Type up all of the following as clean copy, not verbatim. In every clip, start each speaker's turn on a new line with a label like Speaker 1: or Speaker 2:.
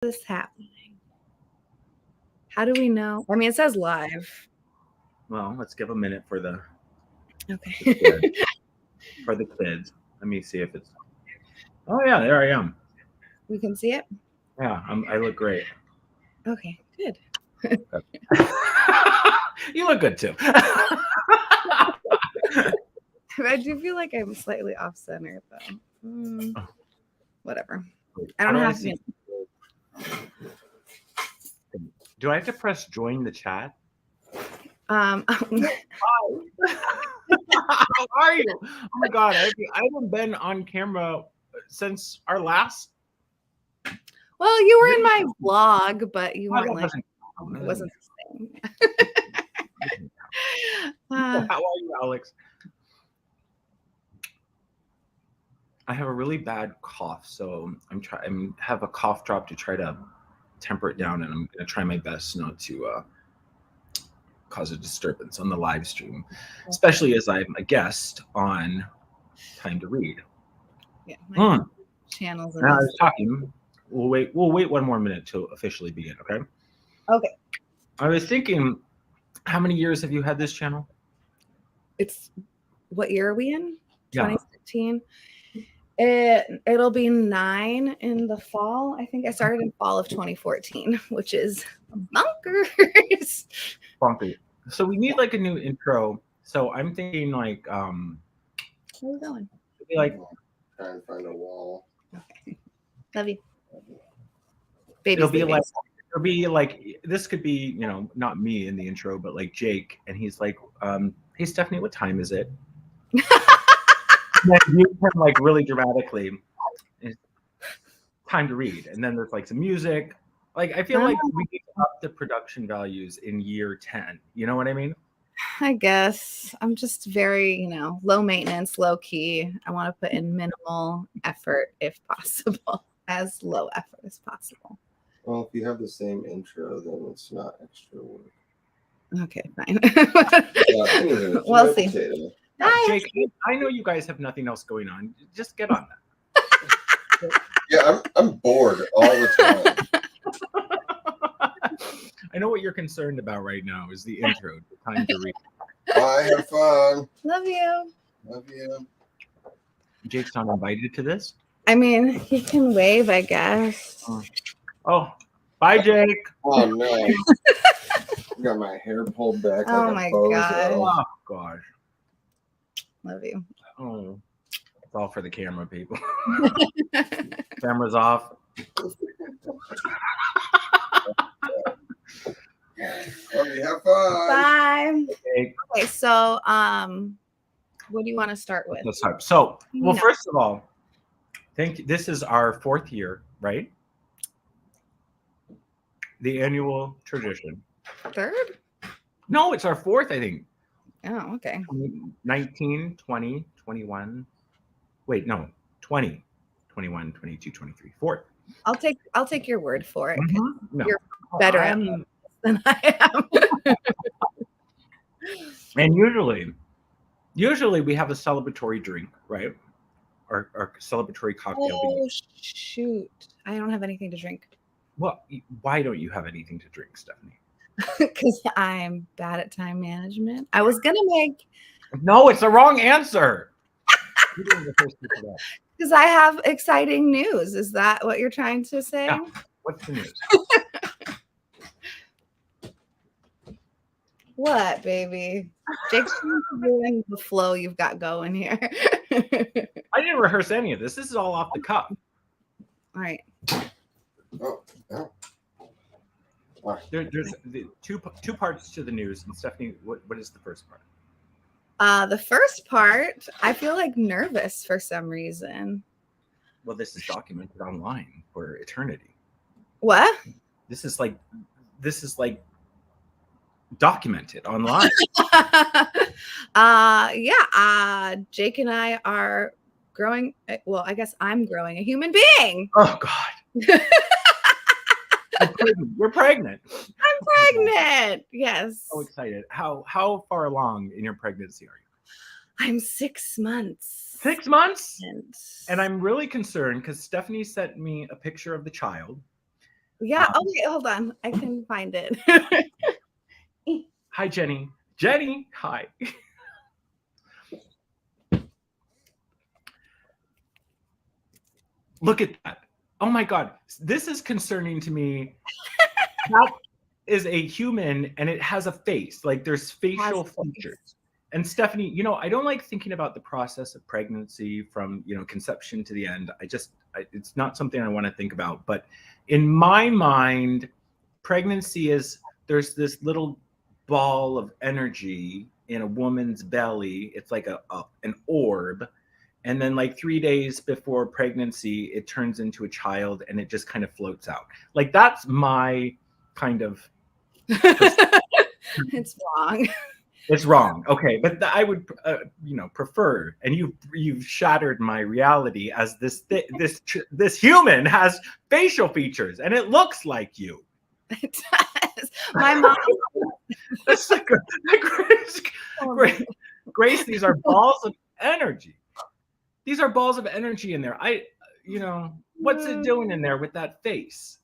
Speaker 1: this happening? How do we know? I mean, it says live.
Speaker 2: Well, let's give a minute for the
Speaker 1: Okay.
Speaker 2: for the kids. Let me see if it's. Oh yeah, there I am.
Speaker 1: We can see it.
Speaker 2: Yeah, I look great.
Speaker 1: Okay, good.
Speaker 2: You look good too.
Speaker 1: I do feel like I'm slightly off center though. Whatever. I don't have to.
Speaker 2: Do I have to press join the chat?
Speaker 1: How
Speaker 2: are you? Oh my god, I haven't been on camera since our last.
Speaker 1: Well, you were in my vlog, but you weren't like. It wasn't the same.
Speaker 2: How are you, Alex? I have a really bad cough, so I'm have a cough drop to try to temper it down, and I'm gonna try my best not to cause a disturbance on the live stream, especially as I'm a guest on Time to Read.
Speaker 1: Yeah, my channels.
Speaker 2: Now I was talking. We'll wait one more minute to officially begin. Okay.
Speaker 1: Okay.
Speaker 2: I was thinking, how many years have you had this channel?
Speaker 1: It's what year are we in?
Speaker 2: Yeah.
Speaker 1: 2016. It'll be 9 in the fall. I think I started in fall of 2014, which is bonkers.
Speaker 2: Bonkers. So we need like a new intro. So I'm thinking like
Speaker 1: where are we going?
Speaker 3: Like trying to find a wall.
Speaker 1: Okay. Love you. Baby.
Speaker 2: It'll be like this could be, you know, not me in the intro, but like Jake, and he's like, hey Stephanie, what time is it? And then you can like really dramatically, it's time to read, and then there's like some music. Like I feel like we need to up the production values in year 10. You know what I mean?
Speaker 1: I guess I'm just very, you know, low maintenance, low key. I want to put in minimal effort if possible, as low effort as possible.
Speaker 3: Well, if you have the same intro, then it's not extra work.
Speaker 1: Okay, fine.
Speaker 3: Anyway,
Speaker 1: we'll see.
Speaker 2: Jake, I know you guys have nothing else going on. Just get on
Speaker 3: that. Yeah, I'm bored all the time.
Speaker 2: I know what you're concerned about right now is the intro. Time to read.
Speaker 3: Bye, have fun.
Speaker 1: Love you.
Speaker 3: Love you.
Speaker 2: Jake's not invited to this?
Speaker 1: I mean, he can wave, I guess.
Speaker 2: Oh, bye, Jake.
Speaker 3: Oh, no. I got my hair pulled back like a bozo.
Speaker 2: Oh, gosh.
Speaker 1: Love you.
Speaker 2: Oh, it's all for the camera, people. Camera's off.
Speaker 3: Okay, have fun.
Speaker 1: Bye. Okay, so what do you want to start with?
Speaker 2: Let's start. So, well, first of all, thank you. This is our 4th year, right? The annual tradition.
Speaker 1: 3rd?
Speaker 2: No, it's our 4th, I think.
Speaker 1: Oh, okay.
Speaker 2: 19, 20, 21. Wait, no. 20, 21, 22, 23. 4th.
Speaker 1: I'll take your word for it.
Speaker 2: Mm-hmm. No.
Speaker 1: You're better at it than I am.
Speaker 2: And usually we have a celebratory drink, right? Or celebratory cocktail.
Speaker 1: Oh, shoot. I don't have anything to drink.
Speaker 2: Well, why don't you have anything to drink, Stephanie?
Speaker 1: Because I'm bad at time management. I was going to make...
Speaker 2: No, it's the wrong answer.
Speaker 1: Because I have exciting news. Is that what you're trying to say?
Speaker 2: Yeah. What's the news?
Speaker 1: What, baby? Jake's doing the flow you've got going here.
Speaker 2: I didn't rehearse any of this. This is all off the cuff.
Speaker 1: All right.
Speaker 3: Oh.
Speaker 2: There's the two parts to the news. And Stephanie, what is the first part?
Speaker 1: The first part, I feel like nervous for some reason.
Speaker 2: Well, this is documented online for eternity.
Speaker 1: What?
Speaker 2: This is like documented online.
Speaker 1: Jake and I are growing. Well, I guess I'm growing a human being.
Speaker 2: Oh God. You're pregnant.
Speaker 1: I'm pregnant. Yes.
Speaker 2: So excited. How far along in your pregnancy are you?
Speaker 1: I'm 6 months.
Speaker 2: 6 months? And I'm really concerned because Stephanie sent me a picture of the child.
Speaker 1: Yeah. Okay, hold on. I can find it.
Speaker 2: Hi, Jenny. Jenny, hi. Look at that. Oh my God. This is concerning to me. That is a human and it has a face. Like there's facial features. And Stephanie, you know, I don't like thinking about the process of pregnancy from, you know, conception to the end. It's not something I want to think about. But in my mind, pregnancy is, there's this little ball of energy in a woman's belly. It's like an orb. And then like 3 days before pregnancy, it turns into a child and it just kind of floats out. Like that's my kind of.
Speaker 1: It's wrong.
Speaker 2: It's wrong. Okay, but I would, you know, prefer. And you've shattered my reality as this human has facial features and it looks like you.
Speaker 1: It does. My mom.
Speaker 2: That's like Grace. These are balls of energy. These are balls of energy in there. You know, what's it doing in there with that face?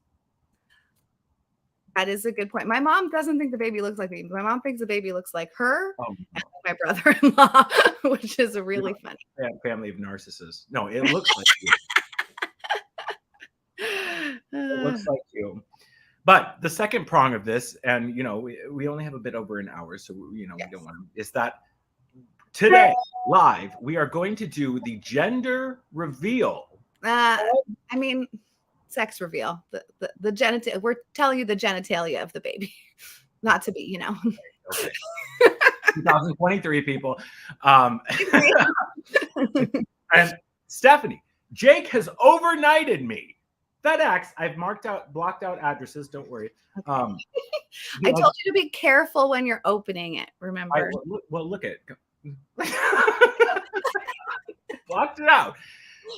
Speaker 1: That is a good point. My mom doesn't think the baby looks like me. My mom thinks the baby looks like her and my brother-in-law, which is really funny.
Speaker 2: Family of narcissists. No, it looks like you. It looks like you. But the second prong of this, and you know, we only have a bit over an hour, so you know, we don't want to, is that today live we are going to do the gender reveal.
Speaker 1: I mean, sex reveal, the genital. We're telling you the genitalia of the baby, not to be, you know.
Speaker 2: Okay. 2023 people. And Stephanie, Jake has overnighted me. FedEx, I've blocked out addresses. Don't worry.
Speaker 1: I told you to be careful when you're opening it. Remember?
Speaker 2: Look at blocked it out.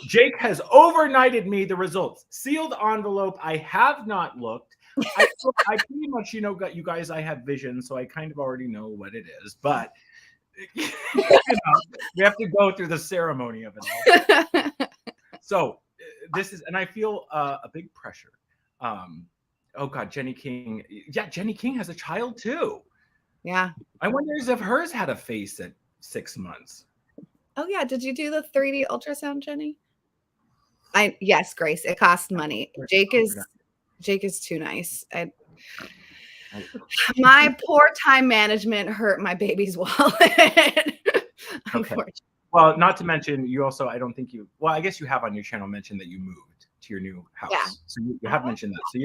Speaker 2: Jake has overnighted me the results. Sealed envelope. I have not looked. I pretty much, you know, you guys, I have vision, so I kind of already know what it is. But you know, we have to go through the ceremony of it all. So this is, and I feel a big pressure. Oh God, Jenny King. Yeah, Jenny King has a child too.
Speaker 1: Yeah.
Speaker 2: I wonder if hers had a face at 6 months.
Speaker 1: Oh yeah, did you do the 3D ultrasound, Jenny? Yes, Grace. It costs money. Jake is too nice. My poor time management hurt my baby's wallet.
Speaker 2: Okay. Well, not to mention, you also, I don't think you, well, I guess you have on your channel mentioned that you moved to your new house. Yeah. So you have mentioned that. So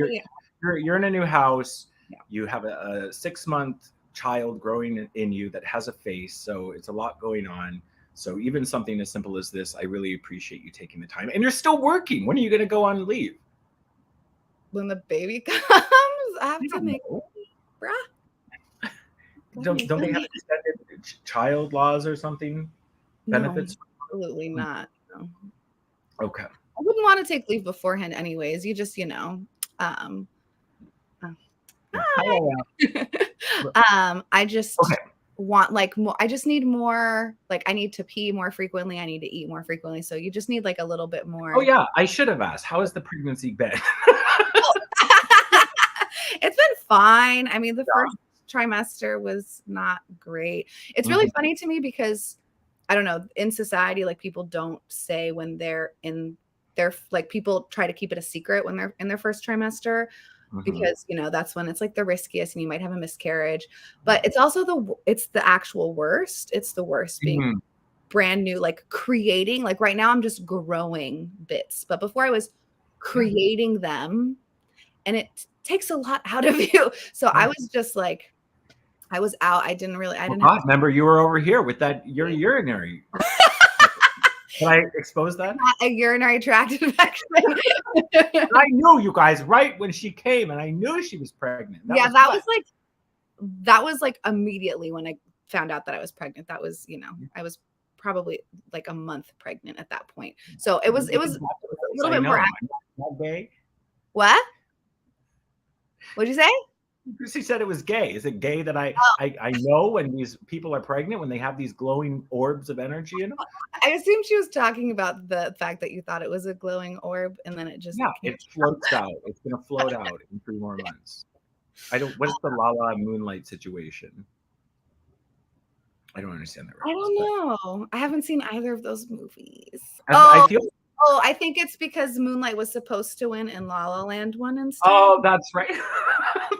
Speaker 2: you're in a new house. Yeah. You have a 6-month child growing in you that has a face. So it's a lot going on. So even something as simple as this, I really appreciate you taking the time. And you're still working. When are you going to go on leave?
Speaker 1: When the baby comes, I have to make bruh.
Speaker 2: Don't they have extended child laws or something? Benefits?
Speaker 1: No, absolutely not. No.
Speaker 2: Okay.
Speaker 1: I wouldn't want to take leave beforehand anyways. You just, you know, I just want like more. I just need more, like I need to pee more frequently. I need to eat more frequently. So you just need like a little bit more.
Speaker 2: Oh yeah. I should have asked, how has the pregnancy been?
Speaker 1: It's been fine. I mean, the first trimester was not great. It's really funny to me because I don't know, in society, like people don't say when they're in their, like people try to keep it a secret when they're in their first trimester because, you know, that's when it's like the riskiest and you might have a miscarriage, but it's also it's the actual worst. It's the worst being brand new, like creating, like right now I'm just growing bits, but before I was creating them and it takes a lot out of you. So I was just like, I was out. I didn't
Speaker 2: remember you were over here with that your urinary. Can I expose that?
Speaker 1: A urinary tract infection.
Speaker 2: I knew, you guys, right when she came, and I knew she was pregnant.
Speaker 1: That was like immediately when I found out that I was pregnant. That was, you know, I was probably like a month pregnant at that point. So it was a little bit more active.
Speaker 2: That day.
Speaker 1: What? What'd you say?
Speaker 2: She said it was gay. Is it gay that I know when these people are pregnant, when they have these glowing orbs of energy in them?
Speaker 1: I assumed she was talking about the fact that you thought it was a glowing orb, and then it just
Speaker 2: it floats out. It's gonna float out in 3 more months. What's the Lala Moonlight situation? I don't understand that.
Speaker 1: I don't know. I haven't seen either of those movies.
Speaker 2: I feel.
Speaker 1: Oh, I think it's because Moonlight was supposed to win and La La Land won instead.
Speaker 2: Oh, that's right.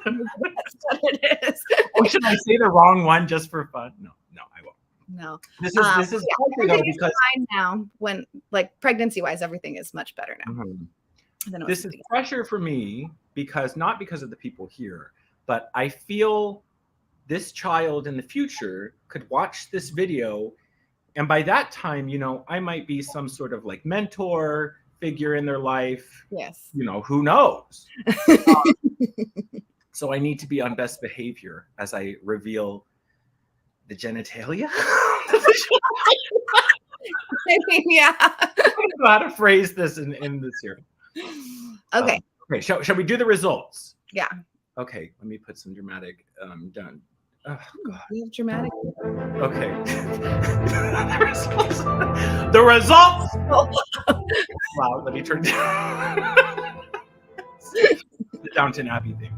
Speaker 1: That's what it is.
Speaker 2: Oh, should I say the wrong one just for fun? No, I won't.
Speaker 1: No.
Speaker 2: This is
Speaker 1: everything is fine now. When like pregnancy wise, everything is much better now.
Speaker 2: Mm-hmm. This is pressure for me not because of the people here, but I feel this child in the future could watch this video. And by that time, I might be some sort of like mentor figure in their life.
Speaker 1: Yes.
Speaker 2: Who knows? So I need to be on best behavior as I reveal the genitalia.
Speaker 1: Yeah.
Speaker 2: I don't know how to phrase this in this here.
Speaker 1: Okay.
Speaker 2: Okay. Shall we do the results?
Speaker 1: Yeah.
Speaker 2: Okay. Let me put some dramatic done. Oh, God.
Speaker 1: We have dramatic.
Speaker 2: Okay. The results. Wow. Let me turn down the Downton Abbey thing.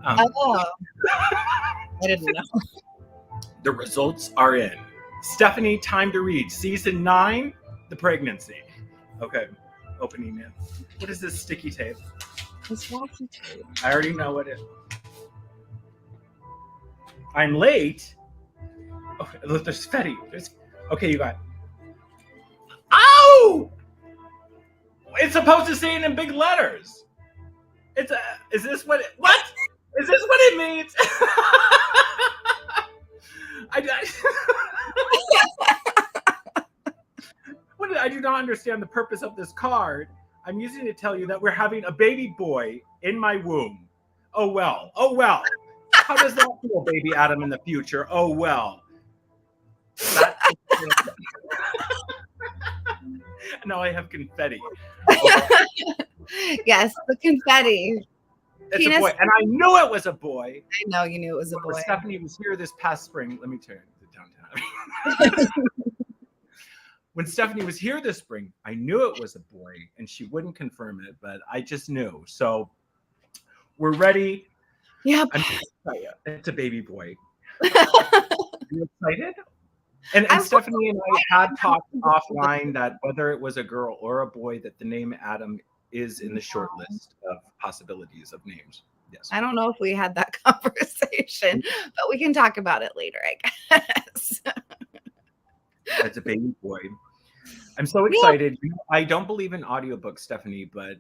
Speaker 1: I didn't know.
Speaker 2: The results are in. Stephanie, Time to Read, season 9, the pregnancy. Okay. Opening it. What is this sticky tape?
Speaker 1: It's washi tape.
Speaker 2: I already know what it is. I'm late. Oh, look, there's Fetty. Okay, you got. Ow! It's supposed to say it in big letters. Is this what? What? Is this what it means? I do not understand the purpose of this card. I'm using it to tell you that we're having a baby boy in my womb. Oh well. How does that feel, baby Adam, in the future? Oh well. Now I have confetti.
Speaker 1: Yes, the confetti.
Speaker 2: It's a boy, and I knew it was a boy.
Speaker 1: I know you knew it was a boy.
Speaker 2: Stephanie was here this past spring. Let me turn the Downton. When Stephanie was here this spring, I knew it was a boy, and she wouldn't confirm it, but I just knew. So we're ready.
Speaker 1: Yep.
Speaker 2: It's a baby boy. Are you excited? And Stephanie and I had talked offline that whether it was a girl or a boy, that the name Adam is in the short list of possibilities of names. Yes.
Speaker 1: I don't know if we had that conversation, but we can talk about it later, I guess.
Speaker 2: It's a baby boy. I'm so excited. Yeah. I don't believe in audiobooks, Stephanie, but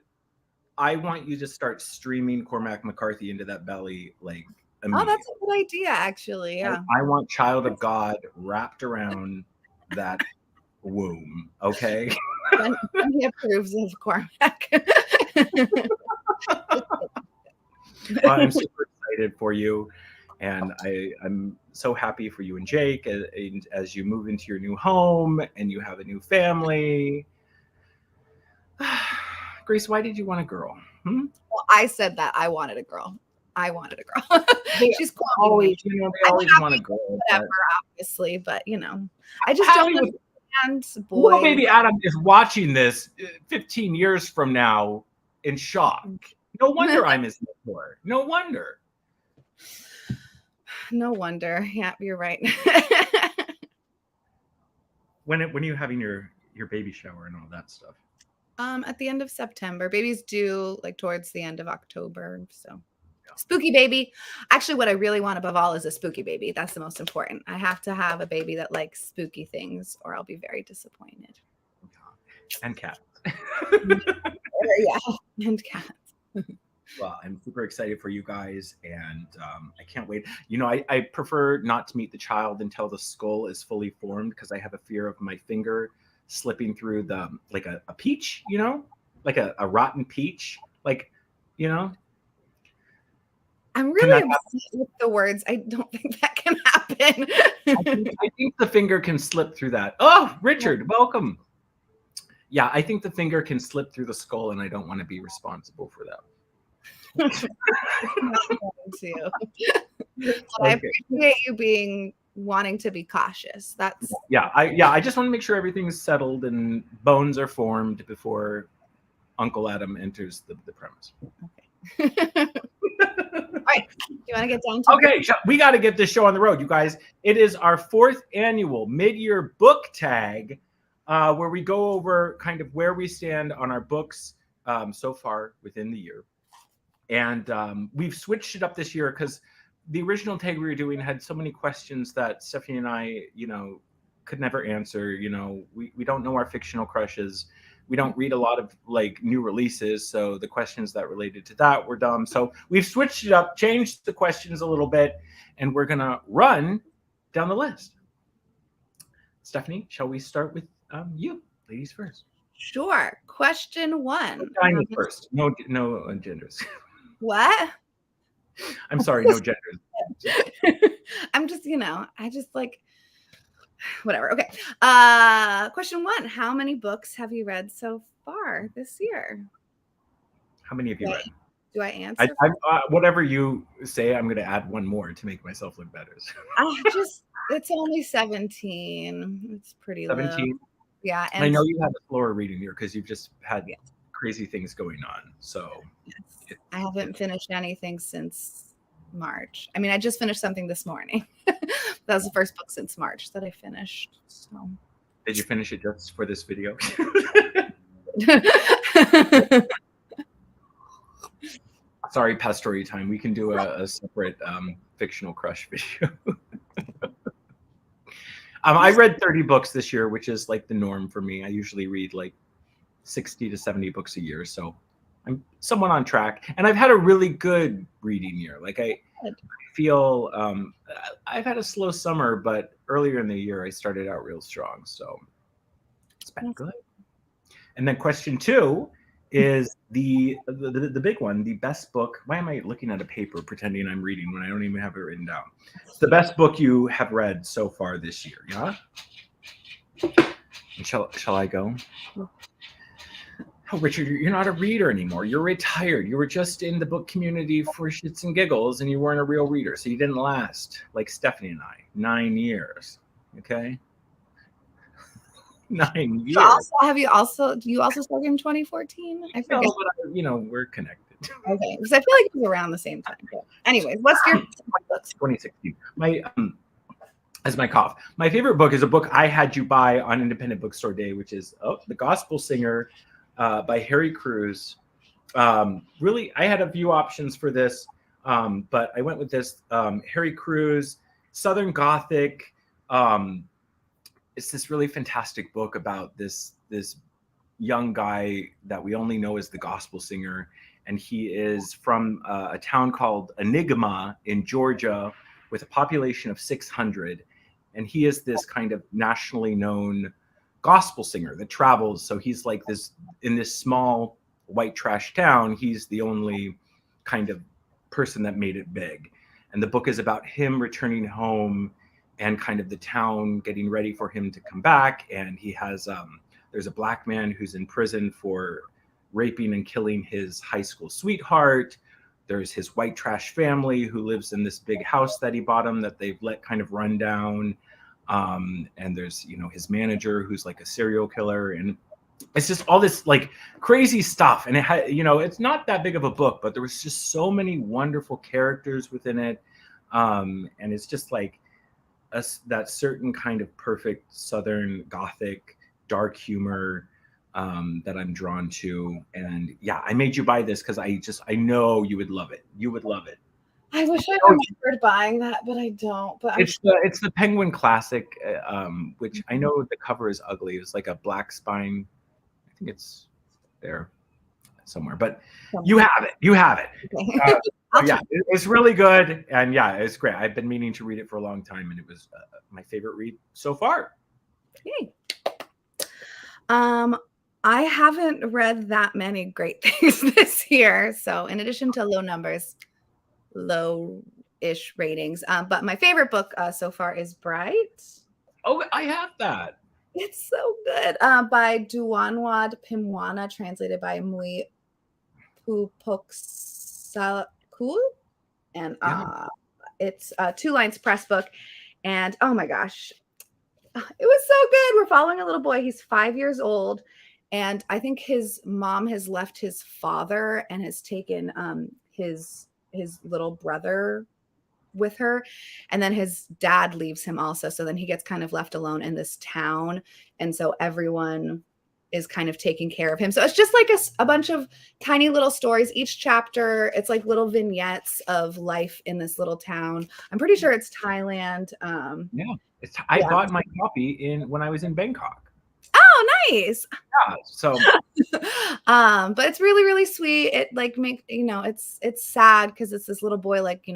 Speaker 2: I want you to start streaming Cormac McCarthy into that belly like immediately.
Speaker 1: Oh, that's a good idea, actually. Yeah.
Speaker 2: I want Child of God wrapped around that womb. Okay.
Speaker 1: When he approves of Cormac.
Speaker 2: I'm super excited for you, and I'm so happy for you and Jake as you move into your new home and you have a new family. Grace, why did you want a girl?
Speaker 1: Well, I said that I wanted a girl. She's
Speaker 2: always, they always want a girl.
Speaker 1: Whatever, obviously, but I just don't understand. Boy,
Speaker 2: little baby Adam is watching this 15 years from now in shock. No wonder I'm his mentor. No wonder.
Speaker 1: No wonder. Yeah, you're right.
Speaker 2: When are you having your baby shower and all that stuff?
Speaker 1: At the end of September. Baby's due like towards the end of October. So spooky baby. Actually, what I really want above all is a spooky baby. That's the most important. I have to have a baby that likes spooky things or I'll be very disappointed.
Speaker 2: And cats.
Speaker 1: Yeah, and cats.
Speaker 2: Well, I'm super excited for you guys, and I can't wait. I prefer not to meet the child until the skull is fully formed because I have a fear of my finger slipping through like a peach, like a rotten peach,
Speaker 1: I'm really upset with the words. I don't think that can happen.
Speaker 2: I think the finger can slip through that. Oh, Richard, welcome. Yeah, I think the finger can slip through the skull, and I don't want to be responsible for that.
Speaker 1: But I appreciate you wanting to be cautious. That's
Speaker 2: I just want to make sure everything's settled and bones are formed before Uncle Adam enters the premise.
Speaker 1: Okay. All right. Do you want to get down to
Speaker 2: Okay, we got to get this show on the road, you guys. It is our 4th annual mid-year book tag, where we go over kind of where we stand on our books so far within the year. And we've switched it up this year because the original tag we were doing had so many questions that Stephanie and I, could never answer. We don't know our fictional crushes. We don't read a lot of like new releases, so the questions that related to that were dumb. So we've switched it up, changed the questions a little bit, and we're gonna run down the list. Stephanie, shall we start with you, ladies first?
Speaker 1: Sure. Question 1.
Speaker 2: Tiny first. No genders.
Speaker 1: What?
Speaker 2: I'm sorry, no genders.
Speaker 1: I'm just, I just like. Whatever. Okay. Question 1. How many books have you read so far this year?
Speaker 2: How many have you read?
Speaker 1: Do I answer?
Speaker 2: Whatever you say, I'm going to add one more to make myself look better.
Speaker 1: It's only 17. It's pretty
Speaker 2: 17.
Speaker 1: Low. Yeah.
Speaker 2: And I know you have a slower reading year because you've just had crazy things going on. So
Speaker 1: I haven't finished anything since March. I mean, I just finished something this morning. That was the first book since March that I finished. So.
Speaker 2: Did you finish it just for this video? Sorry, past story time. We can do a separate fictional crush video. I read 30 books this year, which is like the norm for me. I usually read like 60 to 70 books a year. So I'm somewhat on track. And I've had a really good reading year. Like I feel I've had a slow summer, but earlier in the year I started out real strong. So it's been good. And then question 2 is the big one, the best book. Why am I looking at a paper pretending I'm reading when I don't even have it written down? It's the best book you have read so far this year, yeah? Shall I go? Oh, Richard, you're not a reader anymore. You're retired. You were just in the book community for shits and giggles, and you weren't a real reader, so you didn't last like Stephanie and I. 9 years, okay? 9 years.
Speaker 1: Do you also started in 2014? I forget.
Speaker 2: No, but we're connected.
Speaker 1: Okay, because I feel like it was around the same time. But anyways, what's your books?
Speaker 2: 2016. As my cough. My favorite book is a book I had you buy on Independent Bookstore Day, which is The Gospel Singer by Harry Crews. Really, I had a few options for this, but I went with this. Harry Crews, Southern Gothic. It's this really fantastic book about this young guy that we only know as the gospel singer, and he is from a town called Enigma in Georgia with a population of 600, and he is this kind of nationally known gospel singer that travels. So he's like this in this small white trash town. He's the only kind of person that made it big, and the book is about him returning home and kind of the town getting ready for him to come back. And he has, there's a black man who's in prison for raping and killing his high school sweetheart. There's his white trash family who lives in this big house that he bought him that they've let kind of run down. And there's, his manager who's like a serial killer. And it's just all this like crazy stuff. And it had, it's not that big of a book, but there was just so many wonderful characters within it. And it's just like, that certain kind of perfect Southern Gothic dark humor that I'm drawn to. And yeah, I made you buy this because I know you would love it. You would love it.
Speaker 1: I wish I remembered buying that, but I don't. But
Speaker 2: it's the Penguin Classic, which I know the cover is ugly. It's like a black spine. I think it's there somewhere, but you have it. You have it.
Speaker 1: Okay.
Speaker 2: Yeah, it's really good, and yeah, it's great. I've been meaning to read it for a long time, and it was my favorite read so far.
Speaker 1: Okay. I haven't read that many great things this year, so in addition to low-ish ratings, but my favorite book so far is Bright.
Speaker 2: Oh, I have that.
Speaker 1: It's so good. By Duanwad Pimwana, translated by Mui Pupuksalakul. cool. And it's Two Lines Press book. And oh my gosh, it was so good. We're following a little boy. He's 5 years old. And I think his mom has left his father and has taken his little brother with her. And then his dad leaves him also. So then he gets kind of left alone in this town. And so everyone is kind of taking care of him. So it's just like a bunch of tiny little stories. Each chapter, it's like little vignettes of life in this little town. I'm pretty sure it's Thailand.
Speaker 2: I bought my copy when I was in Bangkok.
Speaker 1: Oh, nice.
Speaker 2: Yeah, so
Speaker 1: but it's really, really sweet. It like it's sad because it's this little boy, like,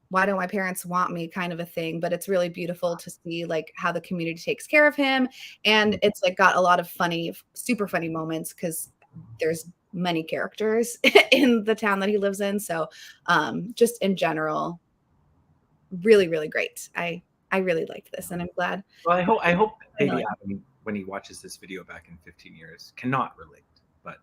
Speaker 1: why don't my parents want me kind of a thing, but it's really beautiful to see like how the community takes care of him. And it's like got a lot of funny, super funny moments because there's many characters in the town that he lives in. So just in general, really, really great. I really liked this and I'm glad.
Speaker 2: Well, I hope maybe Adam, when he watches this video back in 15 years, cannot relate, but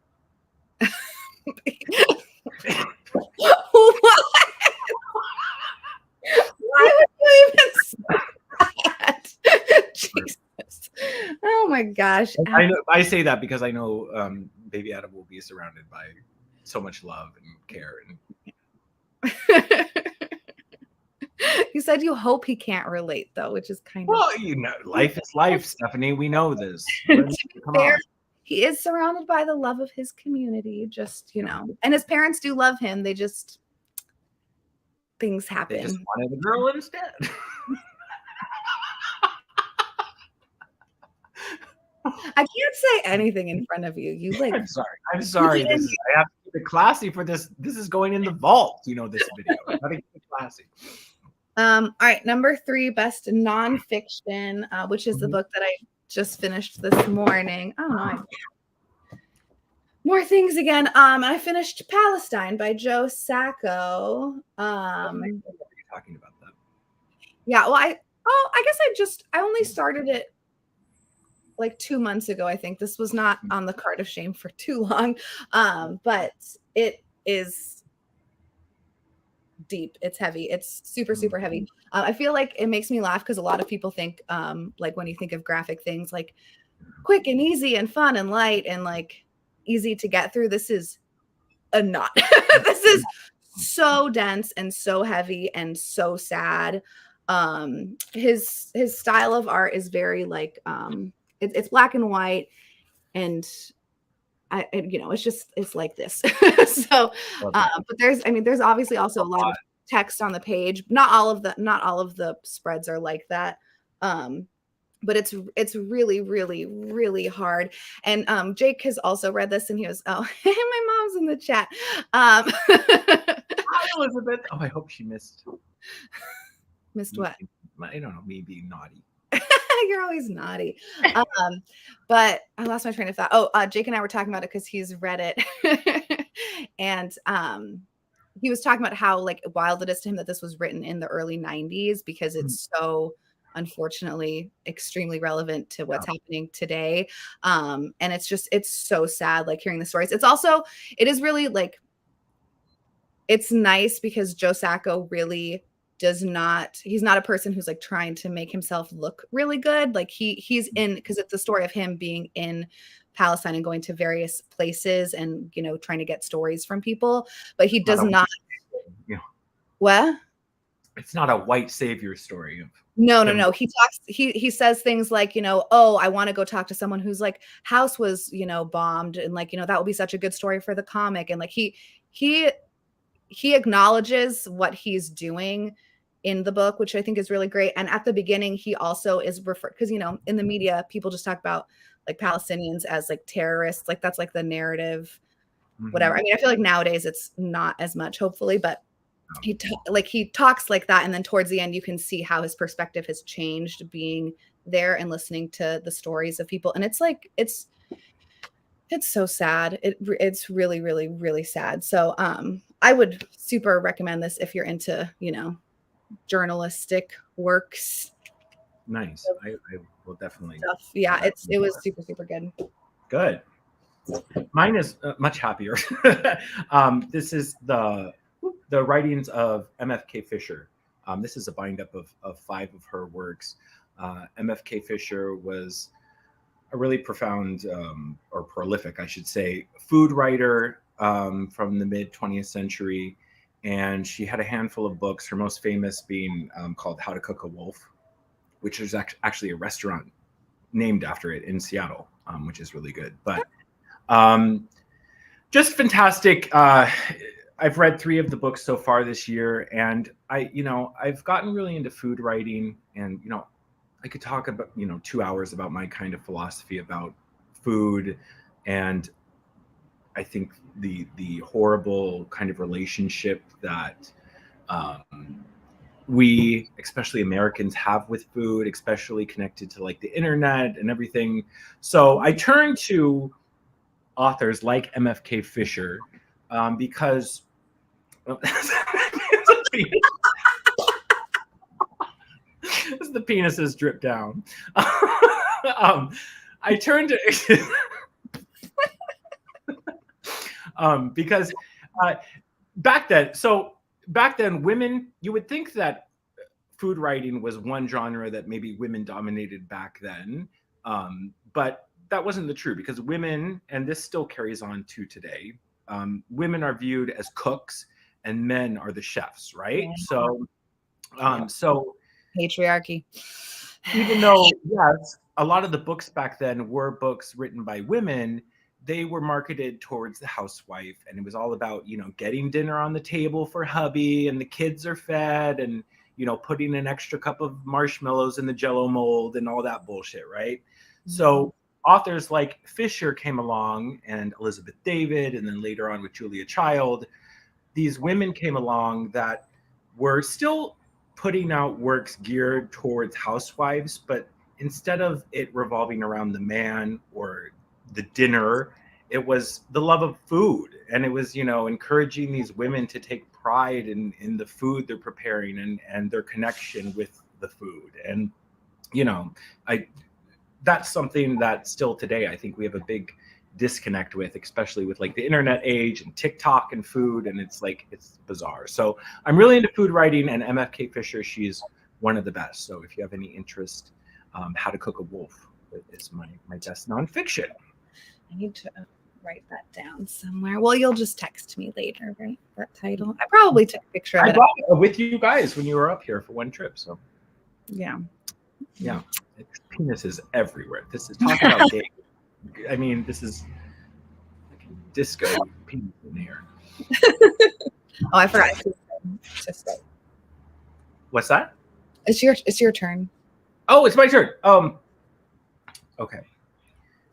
Speaker 1: why would you even say that? Jesus. Oh my gosh.
Speaker 2: I say that because I know baby Adam will be surrounded by so much love and care.
Speaker 1: You said you hope he can't relate though, which is kind of
Speaker 2: life is life, Stephanie. We know this.
Speaker 1: He is surrounded by the love of his community, just and his parents do love him. They just things happen.
Speaker 2: They just wanted a girl instead.
Speaker 1: I can't say anything in front of you. You like.
Speaker 2: I'm sorry. I have to keep it classy for this. This is going in the vault. This video. I gotta keep it classy.
Speaker 1: All right, number 3, best nonfiction, which is the book that I just finished this morning. Oh no. More things again. I finished Palestine by Joe Sacco.
Speaker 2: What are you talking about that?
Speaker 1: Yeah, well, I guess I only started it like 2 months ago. I think this was not on the card of shame for too long. But it is deep. It's heavy. It's super, super heavy. I feel like it makes me laugh because a lot of people think like when you think of graphic things like quick and easy and fun and light and like easy to get through. This is not. This is so dense and so heavy and so sad. His style of art is very like it's black and white and it's like this. So but there's obviously also a lot of text on the page. Not all of the spreads are like that. But it's really, really, really hard. And Jake has also read this and he was, my mom's in the chat.
Speaker 2: Hi, Elizabeth. Oh, I hope she missed
Speaker 1: what?
Speaker 2: I don't know, me being naughty.
Speaker 1: You're always naughty. But I lost my train of thought. Jake and I were talking about it because he's read it. And he was talking about how like wild it is to him that this was written in the early 90s because it's so unfortunately extremely relevant to what's happening today. And it's so sad like hearing the stories. It is really like it's nice because Joe Sacco really he's not a person who's like trying to make himself look really good. Like he's in because it's the story of him being in Palestine and going to various places and trying to get stories from people, but he does not. What?
Speaker 2: It's not a white savior story of
Speaker 1: no. He says things like, I want to go talk to someone whose like house was, bombed. And like, that would be such a good story for the comic. And like, he acknowledges what he's doing in the book, which I think is really great. And at the beginning, he also is referred because, in the media, people just talk about like Palestinians as like terrorists. Like that's like the narrative, whatever. I mean, I feel like nowadays it's not as much, hopefully, but he talks like that. And then towards the end, you can see how his perspective has changed being there and listening to the stories of people. And it's like, it's so sad. It's really, really, really sad. So I would super recommend this if you're into, journalistic works.
Speaker 2: Nice. I will definitely.
Speaker 1: Stuff. Yeah, it was super, super good.
Speaker 2: Good. Mine is much happier. This is the the writings of MFK Fisher. This is a bind up of 5 of her works. MFK Fisher was a really profound or prolific, I should say, food writer from the mid 20th century. And she had a handful of books, her most famous being called How to Cook a Wolf, which is actually a restaurant named after it in Seattle, which is really good. But just fantastic. I've read 3 of the books so far this year, and I've gotten really into food writing, and I could talk about 2 hours about my kind of philosophy about food, and I think the horrible kind of relationship that we, especially Americans, have with food, especially connected to like the internet and everything. So I turn to authors like MFK Fisher because as the penises drip down. I turned to because back then, women, you would think that food writing was one genre that maybe women dominated back then, but that wasn't the true, because women, and this still carries on to today, women are viewed as cooks and men are the chefs, right?
Speaker 1: Yeah.
Speaker 2: So
Speaker 1: patriarchy.
Speaker 2: Even though, yes, a lot of the books back then were books written by women, they were marketed towards the housewife, and it was all about, getting dinner on the table for hubby, and the kids are fed, and, putting an extra cup of marshmallows in the Jell-O mold and all that bullshit, right? Mm-hmm. So authors like Fisher came along, and Elizabeth David, and then later on with Julia Child, these women came along that were still putting out works geared towards housewives, but instead of it revolving around the man or the dinner, it was the love of food, and it was encouraging these women to take pride in the food they're preparing and their connection with the food. And that's something that still today I think we have a big disconnect with, especially with like the internet age and TikTok and food, and it's bizarre. So I'm really into food writing, and MFK Fisher, she's one of the best. So if you have any interest, How to Cook a Wolf is my best nonfiction.
Speaker 1: I need to write that down somewhere. Well, you'll just text me later, right? That title. I probably took a picture of it.
Speaker 2: I brought it with you guys when you were up here for one trip. So
Speaker 1: yeah.
Speaker 2: Penis is everywhere. This is talking about dating. I mean, this is like disco penis in here.
Speaker 1: Oh, I forgot to say.
Speaker 2: What's that?
Speaker 1: It's your turn.
Speaker 2: Oh, it's my turn. Okay.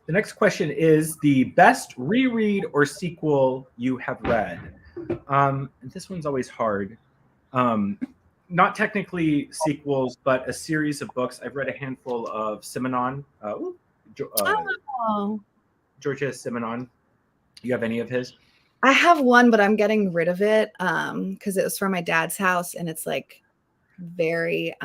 Speaker 2: The next question is the best reread or sequel you have read. This one's always hard. Not technically sequels, but a series of books. I've read a handful of Simenon. Georgia Simenon. You have any of his?
Speaker 1: I have one, but I'm getting rid of it because it was from my dad's house, and it's like very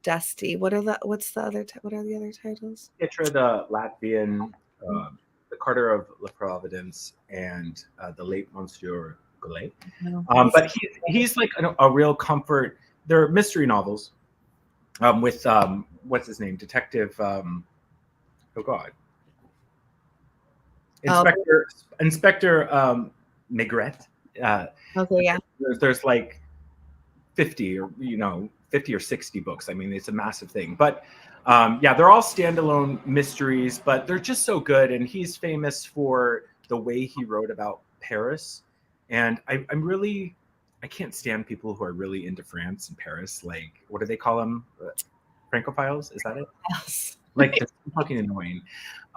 Speaker 1: dusty. What are the other titles?
Speaker 2: Pitra the Latvian, the Carter of La Providence, and the late Monsieur Goulet. But he's like a real comfort. They're mystery novels with what's his name? Detective. Oh God. Inspector Maigret.
Speaker 1: Okay, yeah.
Speaker 2: There's like 50 or 60 books. I mean, it's a massive thing. But they're all standalone mysteries, but they're just so good. And he's famous for the way he wrote about Paris. And I can't stand people who are really into France and Paris. Like, what do they call them? Francophiles? Is that it?
Speaker 1: Yes.
Speaker 2: Like, it's fucking annoying.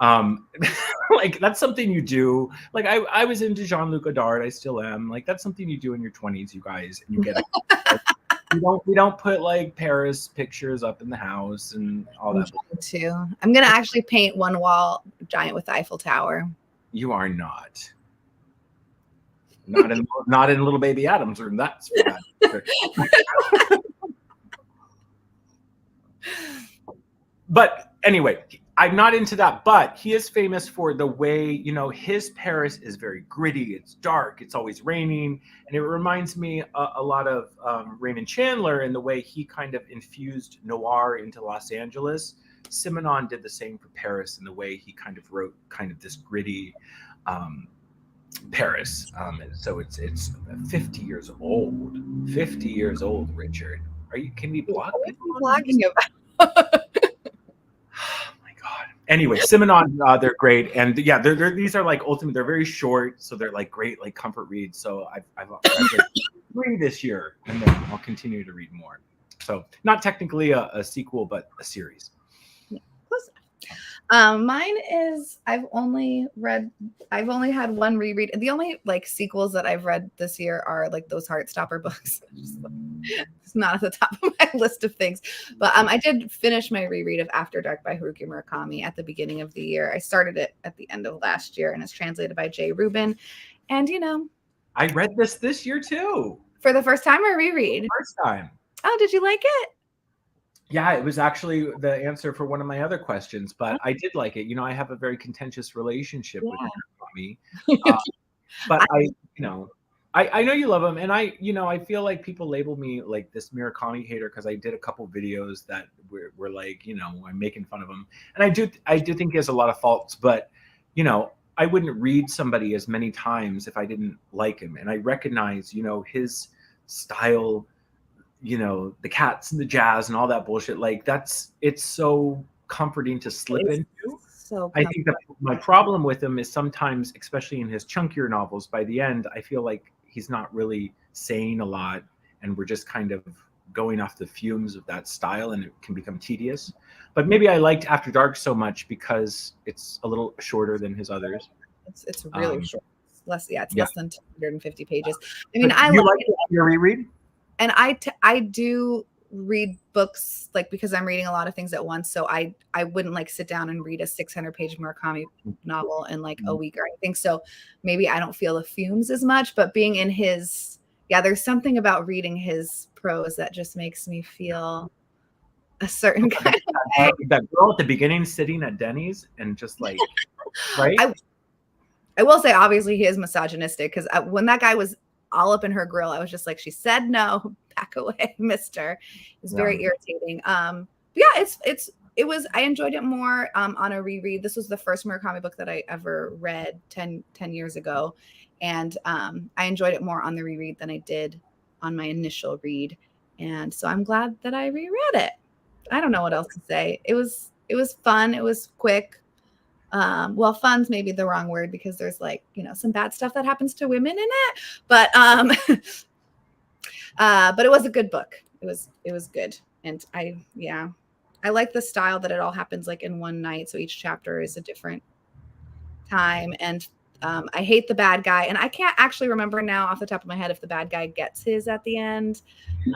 Speaker 2: Like, that's something you do. Like, I was into Jean-Luc Godard. I still am. Like, that's something you do in your 20s, you guys. And you get it. We don't put like Paris pictures up in the house and all that.
Speaker 1: Too. I'm gonna actually paint one wall giant with the Eiffel Tower.
Speaker 2: You are not. Not in little baby Adam's room. That's but anyway, I'm not into that, but he is famous for the way, you know, his Paris is very gritty. It's dark. It's always raining. And it reminds me a lot of Raymond Chandler in the way he kind of infused noir into Los Angeles. Simenon did the same for Paris in the way he kind of wrote kind of this gritty Paris. So it's 50 years old. 50 years old, Richard. Can we block people?
Speaker 1: What are you blogging about?
Speaker 2: Anyway, Simenon, they're great, and yeah, these are like ultimate. They're very short, so they're like great, like comfort reads. So I've read 3 this year, and then I'll continue to read more. So not technically a sequel, but a series.
Speaker 1: Yeah, close enough. Mine is I've only had one reread. The only like sequels that I've read this year are like those Heartstopper books. It's not at the top of my list of things, but I did finish my reread of After Dark by Haruki Murakami at the beginning of the year. I started it at the end of last year, and it's translated by Jay Rubin. And you know,
Speaker 2: I read this year too.
Speaker 1: For the first time or reread?
Speaker 2: First time.
Speaker 1: Oh, did you like it? Yeah,
Speaker 2: it was actually the answer for one of my other questions, but I did like it. You know, I have a very contentious relationship with Murakami, but I know you love him, and I feel like people label me like this Murakami hater because I did a couple videos that were like, I'm making fun of him, and I do think he has a lot of faults, but I wouldn't read somebody as many times if I didn't like him, and I recognize his style, the cats and the jazz and all that bullshit. Like it's so comforting to slip into.
Speaker 1: So
Speaker 2: I think that my problem with him is sometimes, especially in his chunkier novels, by the end, I feel like he's not really saying a lot, and we're just kind of going off the fumes of that style, and it can become tedious. But maybe I liked After Dark so much because it's a little shorter than his others.
Speaker 1: It's really short. Less than 250 pages. I mean,
Speaker 2: you like your reread?
Speaker 1: And I do read books like because I'm reading a lot of things at once. So I wouldn't like sit down and read a 600-page Murakami novel in like a week or anything. So maybe I don't feel the fumes as much, but being in his, there's something about reading his prose that just makes me feel a certain kind of way.
Speaker 2: That girl at the beginning sitting at Denny's and just like, right?
Speaker 1: I will say, obviously he is misogynistic because when that guy was all up in her grill, I was just like, she said no, back away, mister. It's very irritating. I enjoyed it more on a reread. This was the first Murakami book that I ever read 10 years ago. And I enjoyed it more on the reread than I did on my initial read. And so I'm glad that I reread it. I don't know what else to say. It was fun. It was quick. Well, fun's maybe the wrong word because there's like, some bad stuff that happens to women in it, but it was a good book. It was good. And I like the style that it all happens like in one night. So each chapter is a different time. And I hate the bad guy, and I can't actually remember now off the top of my head if the bad guy gets his at the end.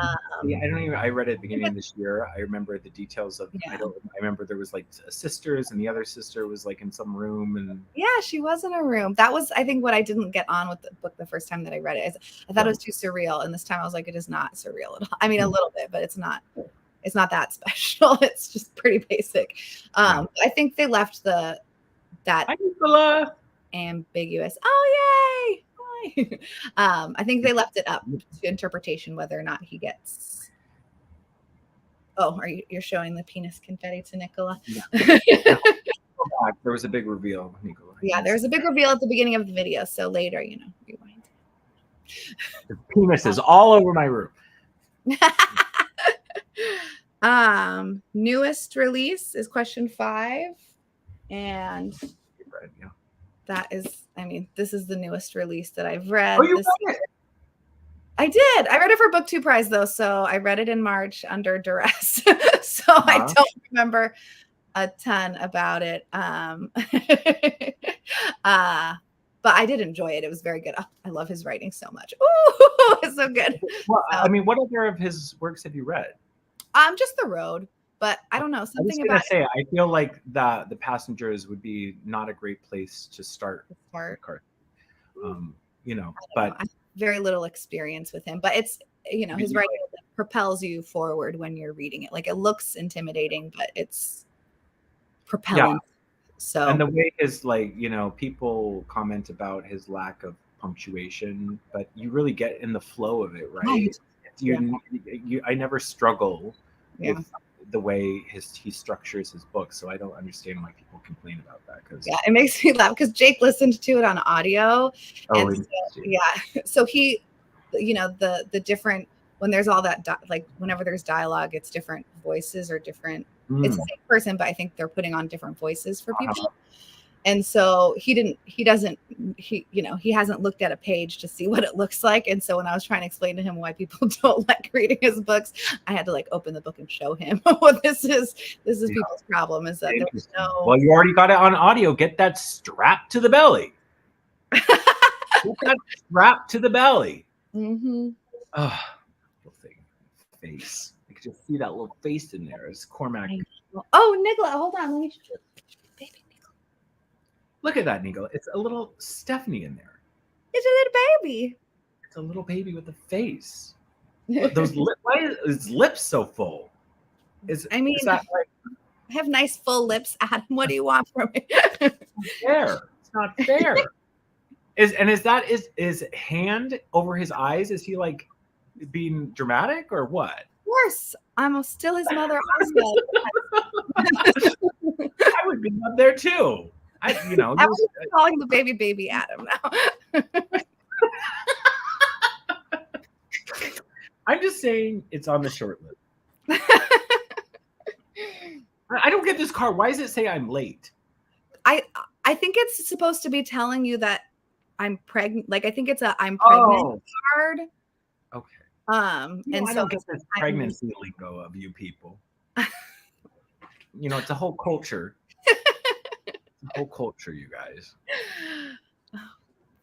Speaker 2: I read it at the beginning of this year. I remember the details of. I remember there was like sisters, and the other sister was like in some room, and
Speaker 1: she was in a room. That was, I think, what I didn't get on with the book the first time that I read it. I thought it was too surreal, and this time I was like, it is not surreal at all. I mean, a little bit, but it's not that special. It's just pretty basic. I think they left that ambiguous. Oh, yay! I think they left it up to interpretation whether or not he gets. Oh, you're showing the penis confetti to Nicola?
Speaker 2: Yeah. There was a big reveal, Nicola.
Speaker 1: Yeah, there was a big reveal at the beginning of the video. So later, rewind.
Speaker 2: The penis is all over my room.
Speaker 1: Newest release is question 5, and that is, this is the newest release that I've read.
Speaker 2: Oh, you read it?
Speaker 1: I did. I read it for Book 2 Prize though, so I read it in March under duress. So I don't remember a ton about it. But I did enjoy it. It was very good. Oh, I love his writing so much. Ooh, it's so good.
Speaker 2: Well, what other of his works have you read?
Speaker 1: Just The Road. But I don't know, something
Speaker 2: about it. I feel like the Passengers would be not a great place to start. But
Speaker 1: I have very little experience with him, but it's his writing propels you forward when you're reading it. Like it looks intimidating, but it's propellant. So,
Speaker 2: and the way his, like, you know, people comment about his lack of punctuation, but you really get in the flow of it, right? I never struggle with the way he structures his book, so I don't understand why people complain about that. Because
Speaker 1: it makes me laugh because Jake listened to it on audio, and so he, you know, the different, when there's all that like whenever there's dialogue, it's different voices or different. It's the same person, but I think they're putting on different voices for people. And so he hasn't looked at a page to see what it looks like. And so when I was trying to explain to him why people don't like reading his books, I had to like open the book and show him what this is people's problem, is that there's no.
Speaker 2: Well, you already got it on audio. Get that strapped to the belly. Get that strapped to the belly.
Speaker 1: Mm-hmm.
Speaker 2: Oh, little thing. Face. I could just see that little face in there. It's Cormac.
Speaker 1: Oh, Nicola, hold on. Let me just...
Speaker 2: Look at that, Nico. It's a little Stephanie in there.
Speaker 1: It's a little baby.
Speaker 2: It's a little baby with a face. Look, those why is his lips so full? Is that like,
Speaker 1: I have nice full lips, Adam. What do you want from me?
Speaker 2: Fair. It's not fair. Is hand over his eyes? Is he like being dramatic or what?
Speaker 1: Of course. I'm still his mother also.
Speaker 2: I would be up there too. I'm
Speaker 1: calling the baby Adam now.
Speaker 2: I'm just saying it's on the short list. I don't get this card. Why does it say I'm late?
Speaker 1: I think it's supposed to be telling you that I'm pregnant. Like I think it's a I'm pregnant card.
Speaker 2: Okay.
Speaker 1: And
Speaker 2: I don't get this pregnancy lingo of you people. It's a whole culture. Whole culture, you guys.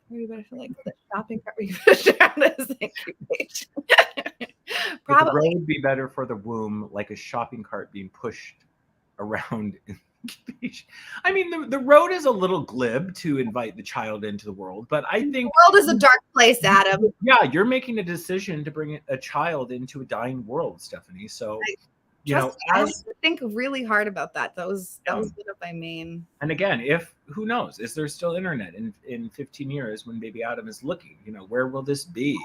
Speaker 1: Maybe better for like the shopping cart we push around this thank you page.
Speaker 2: Probably. The road would be better for the womb, like a shopping cart being pushed around. I mean, the road is a little glib to invite the child into the world, but I think
Speaker 1: the world is a dark place, Adam.
Speaker 2: Yeah, you're making a decision to bring a child into a dying world, Stephanie. So. I have to
Speaker 1: think really hard about that. That was one of my main.
Speaker 2: And again, who knows? Is there still internet in 15 years when baby Adam is looking? Where will this be?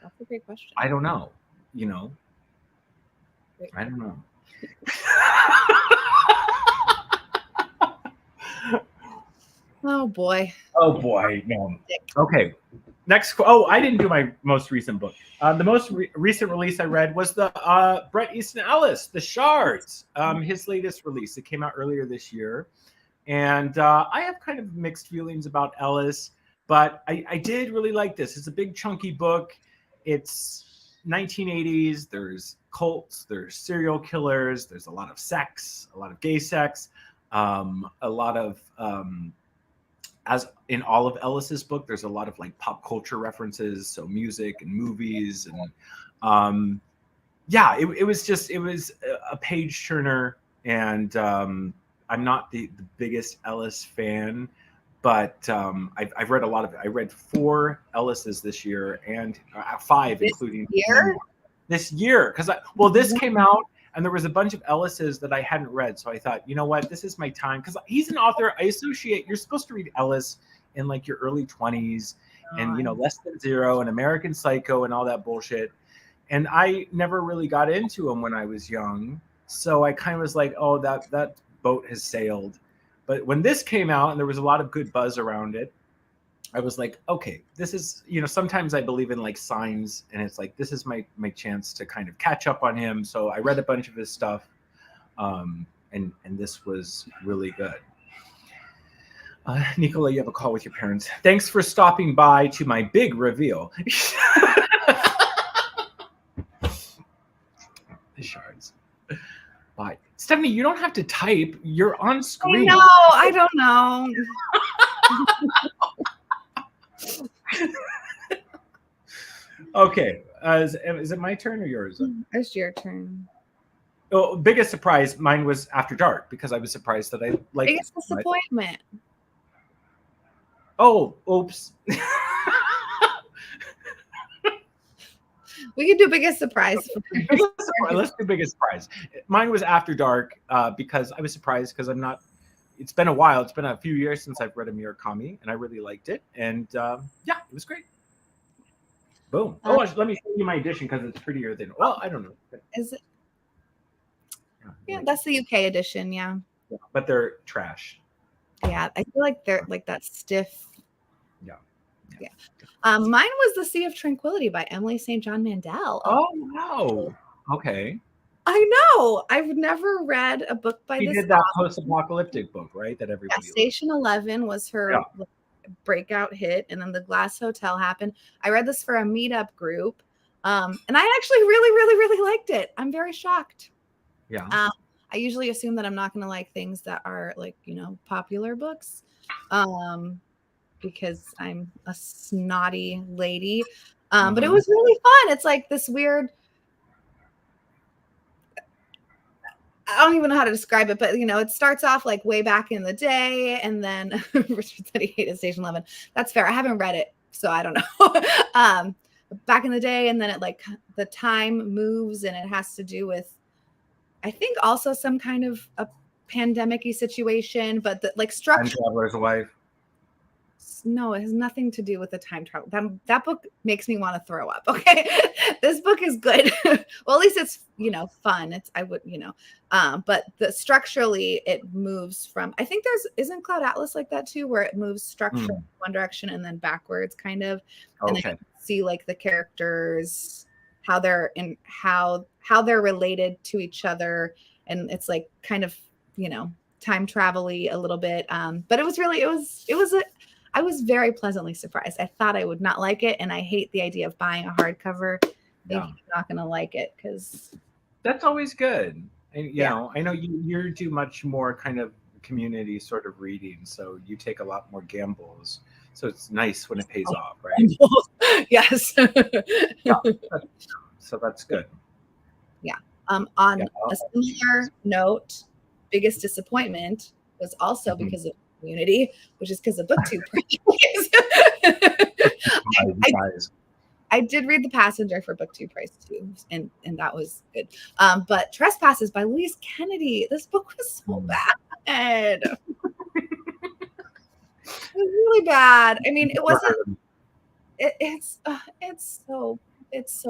Speaker 1: That's a great question.
Speaker 2: I don't know. I don't know.
Speaker 1: Oh boy.
Speaker 2: No. Okay. Next. Oh, I didn't do my most recent book. The most recent release I read was the Bret Easton Ellis, The Shards, his latest release. It came out earlier this year. And I have kind of mixed feelings about Ellis, but I did really like this. It's a big, chunky book. It's 1980s. There's cults. There's serial killers. There's a lot of sex, a lot of gay sex, a lot of... as in all of Ellis's book, there's a lot of like pop culture references, so music and movies, and it was a page turner. And I'm not the biggest Ellis fan, but I've read a lot of it. I read 4 Ellises this year, and 5 including this year, because this came out. And there was a bunch of Ellises that I hadn't read. So I thought, you know what, this is my time. Because he's an author. You're supposed to read Ellis in like your early 20s and, Less Than Zero and American Psycho and all that bullshit. And I never really got into him when I was young. So I kind of was like, oh, that boat has sailed. But when this came out and there was a lot of good buzz around it, I was like, okay, this is, sometimes I believe in like signs, and it's like, this is my chance to kind of catch up on him. So I read a bunch of his stuff, and this was really good. Nicola, you have a call with your parents. Thanks for stopping by to my big reveal. The Shards. Bye. Stephanie, you don't have to type. You're on screen.
Speaker 1: I don't know.
Speaker 2: Okay, is it my turn or yours?
Speaker 1: It's your turn.
Speaker 2: Oh, biggest surprise, mine was After Dark, because I was surprised that I liked
Speaker 1: biggest disappointment.
Speaker 2: Oh, oops.
Speaker 1: We can do biggest surprise.
Speaker 2: Let's do biggest surprise. Mine was After Dark, because I was surprised, because I'm not it's been a while. It's been a few years since I've read a Murakami, and I really liked it. And yeah, it was great. Boom. Let me show you my edition because it's prettier than. Well, I don't know.
Speaker 1: Is it? Yeah, that's the UK edition. Yeah.
Speaker 2: But they're trash.
Speaker 1: Yeah, I feel like they're like that stiff.
Speaker 2: Yeah.
Speaker 1: Mine was The Sea of Tranquility by Emily St. John Mandel.
Speaker 2: Oh wow. Okay.
Speaker 1: I know. I've never read a book by this.
Speaker 2: She did that post-apocalyptic book, right? That everybody.
Speaker 1: Yeah, Station 11 was her breakout hit, and then The Glass Hotel happened. I read this for a meetup group, and I actually really, really, really liked it. I'm very shocked.
Speaker 2: Yeah.
Speaker 1: I usually assume that I'm not going to like things that are like, popular books, because I'm a snotty lady. But it was really fun. It's like this weird, I don't even know how to describe it, but it starts off like way back in the day, and then Richard said he hated Station 11. That's fair. I haven't read it, so I don't know. Back in the day, and then it like the time moves, and it has to do with, I think, also some kind of a pandemic-y situation, but the like structure.
Speaker 2: Time Traveler's Wife.
Speaker 1: No, it has nothing to do with the time travel. That book makes me want to throw up. Okay, this book is good. Well, at least it's fun. But structurally it moves from. I think isn't Cloud Atlas like that too, where it moves structurally one direction and then backwards, kind of. And then you see like the characters, how they're related to each other, and it's like kind of time travel-y a little bit. But it was I was very pleasantly surprised. I thought I would not like it, and I hate the idea of buying a hardcover. Thinking I'm not going to like it, because
Speaker 2: that's always good. And I know you do much more kind of community sort of reading, so you take a lot more gambles. So it's nice when it pays off, right?
Speaker 1: Yes.
Speaker 2: So that's good.
Speaker 1: Yeah. On a similar note, biggest disappointment was also because of community, which is because of BookTube price. I did read The Passenger for BookTube price too, and that was good. But Trespasses by Louise Kennedy. This book was so bad. It was really bad. I mean, it wasn't. It's so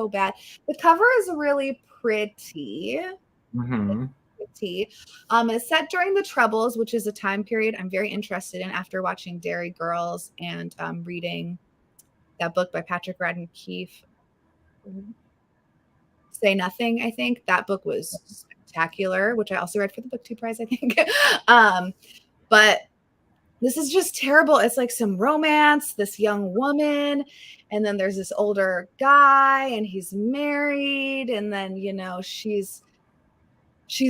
Speaker 1: bad. The cover is really pretty. It's set during the Troubles, which is a time period I'm very interested in after watching Dairy Girls and reading that book by Patrick Radden Keefe, Say Nothing. I think that book was spectacular, which I also read for the BookTube prize, I think. But this is just terrible. It's like some romance, this young woman, and then there's this older guy, and he's married, and then she's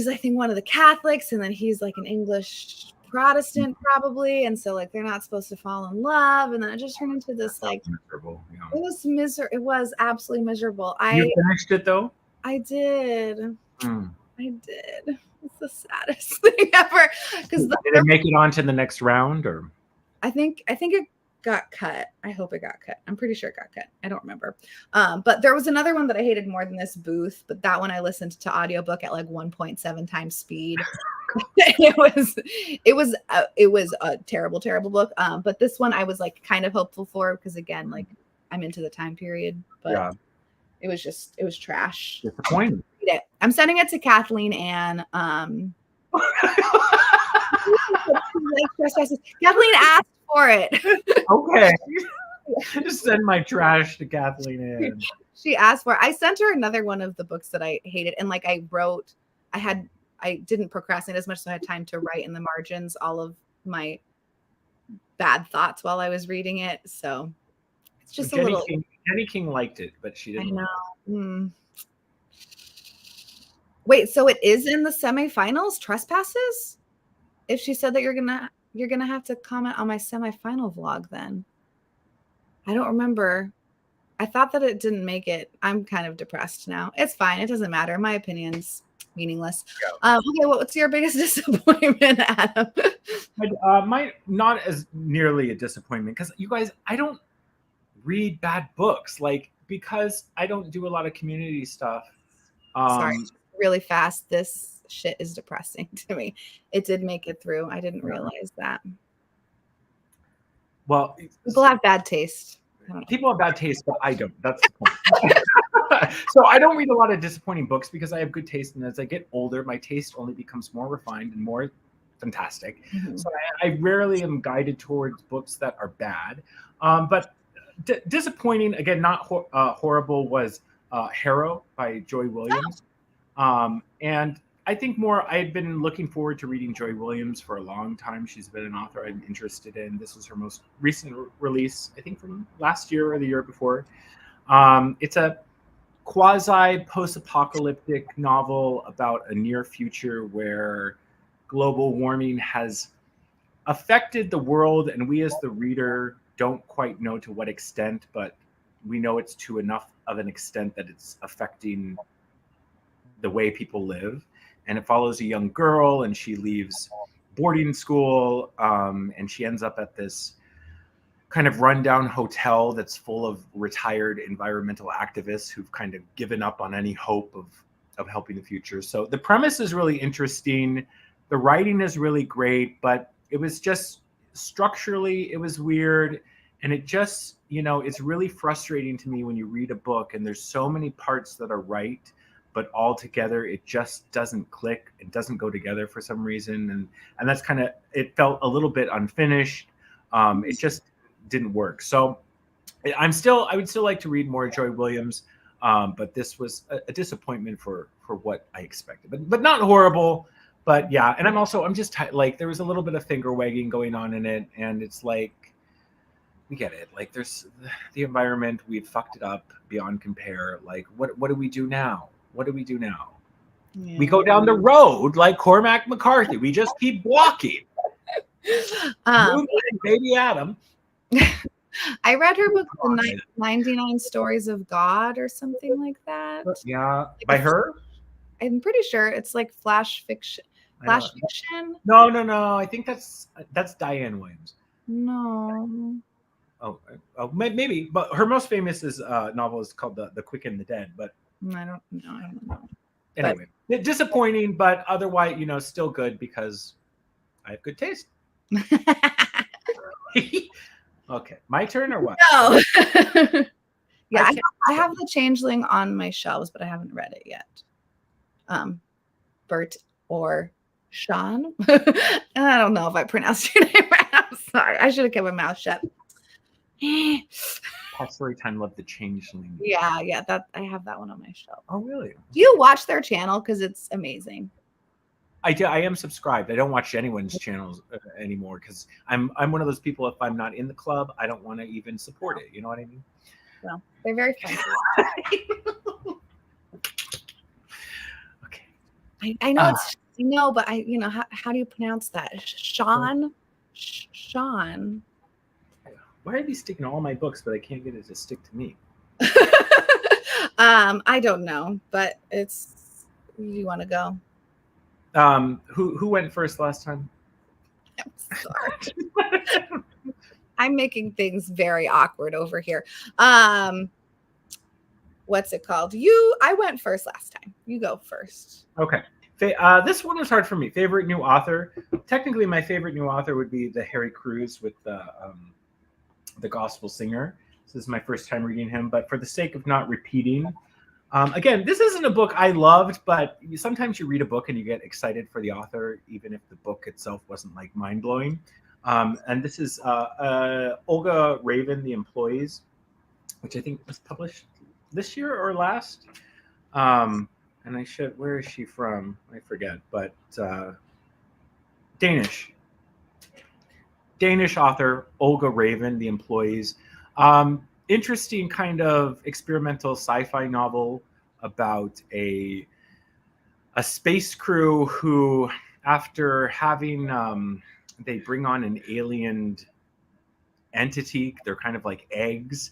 Speaker 1: I think one of the Catholics, and then he's like an English Protestant probably, and so like they're not supposed to fall in love, and then it just turned into this like miserable. It was absolutely miserable.
Speaker 2: You finished it though?
Speaker 1: I did. I did. It's the saddest thing ever. Because
Speaker 2: did it make it on to the next round, or?
Speaker 1: I think it got cut. I hope it got cut. I'm pretty sure it got cut. I don't remember. But there was another one that I hated more than this, Booth, but that one I listened to audiobook at like 1.7 times speed. it was a terrible book. But this one I was like kind of hopeful for, because again, like I'm into the time period, but it was trash.
Speaker 2: Disappointing.
Speaker 1: I'm sending it to Kathleen Ann. Kathleen asked for it.
Speaker 2: Okay. Just send my trash to Kathleen Ann.
Speaker 1: She asked for it. I sent her another one of the books that I hated, and like I didn't procrastinate as much, so I had time to write in the margins all of my bad thoughts while I was reading it. So it's just
Speaker 2: Jenny King liked it, but she didn't.
Speaker 1: I know. Wait, so it is in the semifinals, Trespasses? If she said that you're gonna have to comment on my semifinal vlog, then I don't remember. I thought that it didn't make it. I'm kind of depressed now. It's fine. It doesn't matter. My opinion's meaningless. Okay, what's your biggest disappointment, Adam?
Speaker 2: Mine, not as nearly a disappointment, because you guys, I don't read bad books, like, because I don't do a lot of community stuff.
Speaker 1: Sorry, really fast. This shit is depressing to me. It did make it through. I didn't realize that.
Speaker 2: Well,
Speaker 1: people have bad taste.
Speaker 2: People have bad taste, but I don't. That's the point. So I don't read a lot of disappointing books because I have good taste, and as I get older, my taste only becomes more refined and more fantastic. So I rarely am guided towards books that are bad. But disappointing, again, not horrible, was Harrow by Joy Williams. And I think I had been looking forward to reading Joy Williams for a long time. She's been an author I'm interested in. This was her most recent release, I think from last year or the year before. It's a quasi post-apocalyptic novel about a near future where global warming has affected the world, and we as the reader don't quite know to what extent, but we know it's to enough of an extent that it's affecting the way people live. And it follows a young girl, and she leaves boarding school, and she ends up at this kind of rundown hotel that's full of retired environmental activists who've kind of given up on any hope of helping the future. So the premise is really interesting. The writing is really great, but it was just structurally, it was weird. And it just, it's really frustrating to me when you read a book and there's so many parts that are right, but all together, it just doesn't click. It doesn't go together for some reason. And that's kind of, it felt a little bit unfinished. It just didn't work. So I would still like to read more Joy Williams. But this was a disappointment for what I expected, but not horrible. But yeah. And I'm just like, there was a little bit of finger wagging going on in it. And it's like, we get it. Like there's the environment, we've fucked it up beyond compare. Like, what do we do now? What do we do now? Yeah. We go down the road like Cormac McCarthy. We just keep walking. Baby Adam.
Speaker 1: I read her book, The 99 Stories of God or something like that.
Speaker 2: Yeah. By her?
Speaker 1: I'm pretty sure it's like flash fiction.
Speaker 2: No. I think that's Diane Williams.
Speaker 1: No.
Speaker 2: Oh, maybe. But her most famous novel is called The Quick and the Dead. But
Speaker 1: I don't know.
Speaker 2: Anyway, disappointing, but otherwise, still good because I have good taste. Okay, my turn or what?
Speaker 1: No. Yeah, I have The Changeling on my shelves, but I haven't read it yet. Bert or Sean. I don't know if I pronounced your name right. I'm sorry. I should have kept my mouth shut.
Speaker 2: Storytime loved The Changeling.
Speaker 1: Yeah, that I have that one on my shelf.
Speaker 2: Oh, really?
Speaker 1: Do you watch their channel? Because it's amazing.
Speaker 2: I do. I am subscribed. I don't watch anyone's channels anymore because I'm one of those people. If I'm not in the club, I don't want to even support it. You know what I mean?
Speaker 1: Well, they're very fun.
Speaker 2: Okay.
Speaker 1: I know but how do you pronounce that? Sean.
Speaker 2: Why are these sticking to all my books, but I can't get it to stick to me?
Speaker 1: I don't know, but you want to go?
Speaker 2: Who went first last time?
Speaker 1: I'm sorry. I'm making things very awkward over here. What's it called? I went first last time. You go first.
Speaker 2: Okay. This one was hard for me. Favorite new author. Technically, my favorite new author would be the Harry Crews with the Gospel Singer. This is my first time reading him, but for the sake of not repeating, again, this isn't a book I loved, but sometimes you read a book and you get excited for the author, even if the book itself wasn't like mind-blowing. And this is Olga Raven, The Employees, which I think was published this year or last. And where is she from? I forget, but Danish author, Olga Raven, The Employees. Interesting kind of experimental sci-fi novel about a space crew who, after having, they bring on an alien entity. They're kind of like eggs,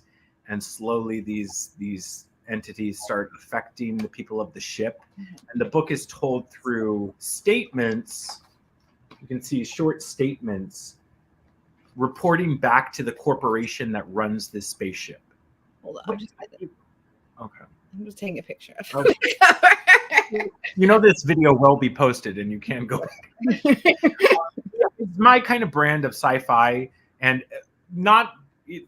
Speaker 2: and slowly these entities start affecting the people of the ship. And the book is told through statements. You can see short statements reporting back to the corporation that runs this spaceship.
Speaker 1: Hold on.
Speaker 2: Okay.
Speaker 1: I'm just taking a picture of
Speaker 2: Okay. You know, this video will be posted and you can go. It's my kind of brand of sci-fi, and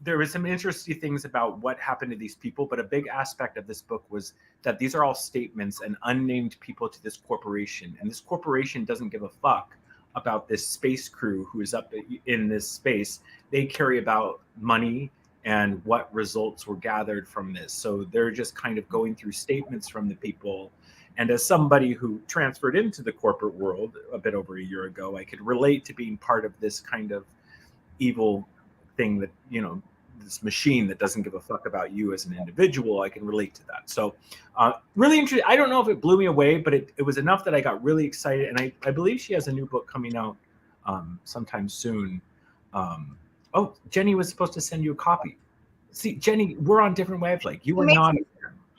Speaker 2: there was some interesting things about what happened to these people, but a big aspect of this book was that these are all statements and unnamed people to this corporation, and this corporation doesn't give a fuck about this space crew who is up in this space. They care about money and what results were gathered from this. So they're just kind of going through statements from the people. And as somebody who transferred into the corporate world a bit over a year ago, I could relate to being part of this kind of evil thing that, you know, this machine that doesn't give a fuck about you as an individual. I can relate to that. So really interesting. I don't know if it blew me away, but it was enough that I got really excited. And I believe she has a new book coming out sometime soon. Oh, Jenny was supposed to send you a copy. See, Jenny, we're on different wavelengths. You were not.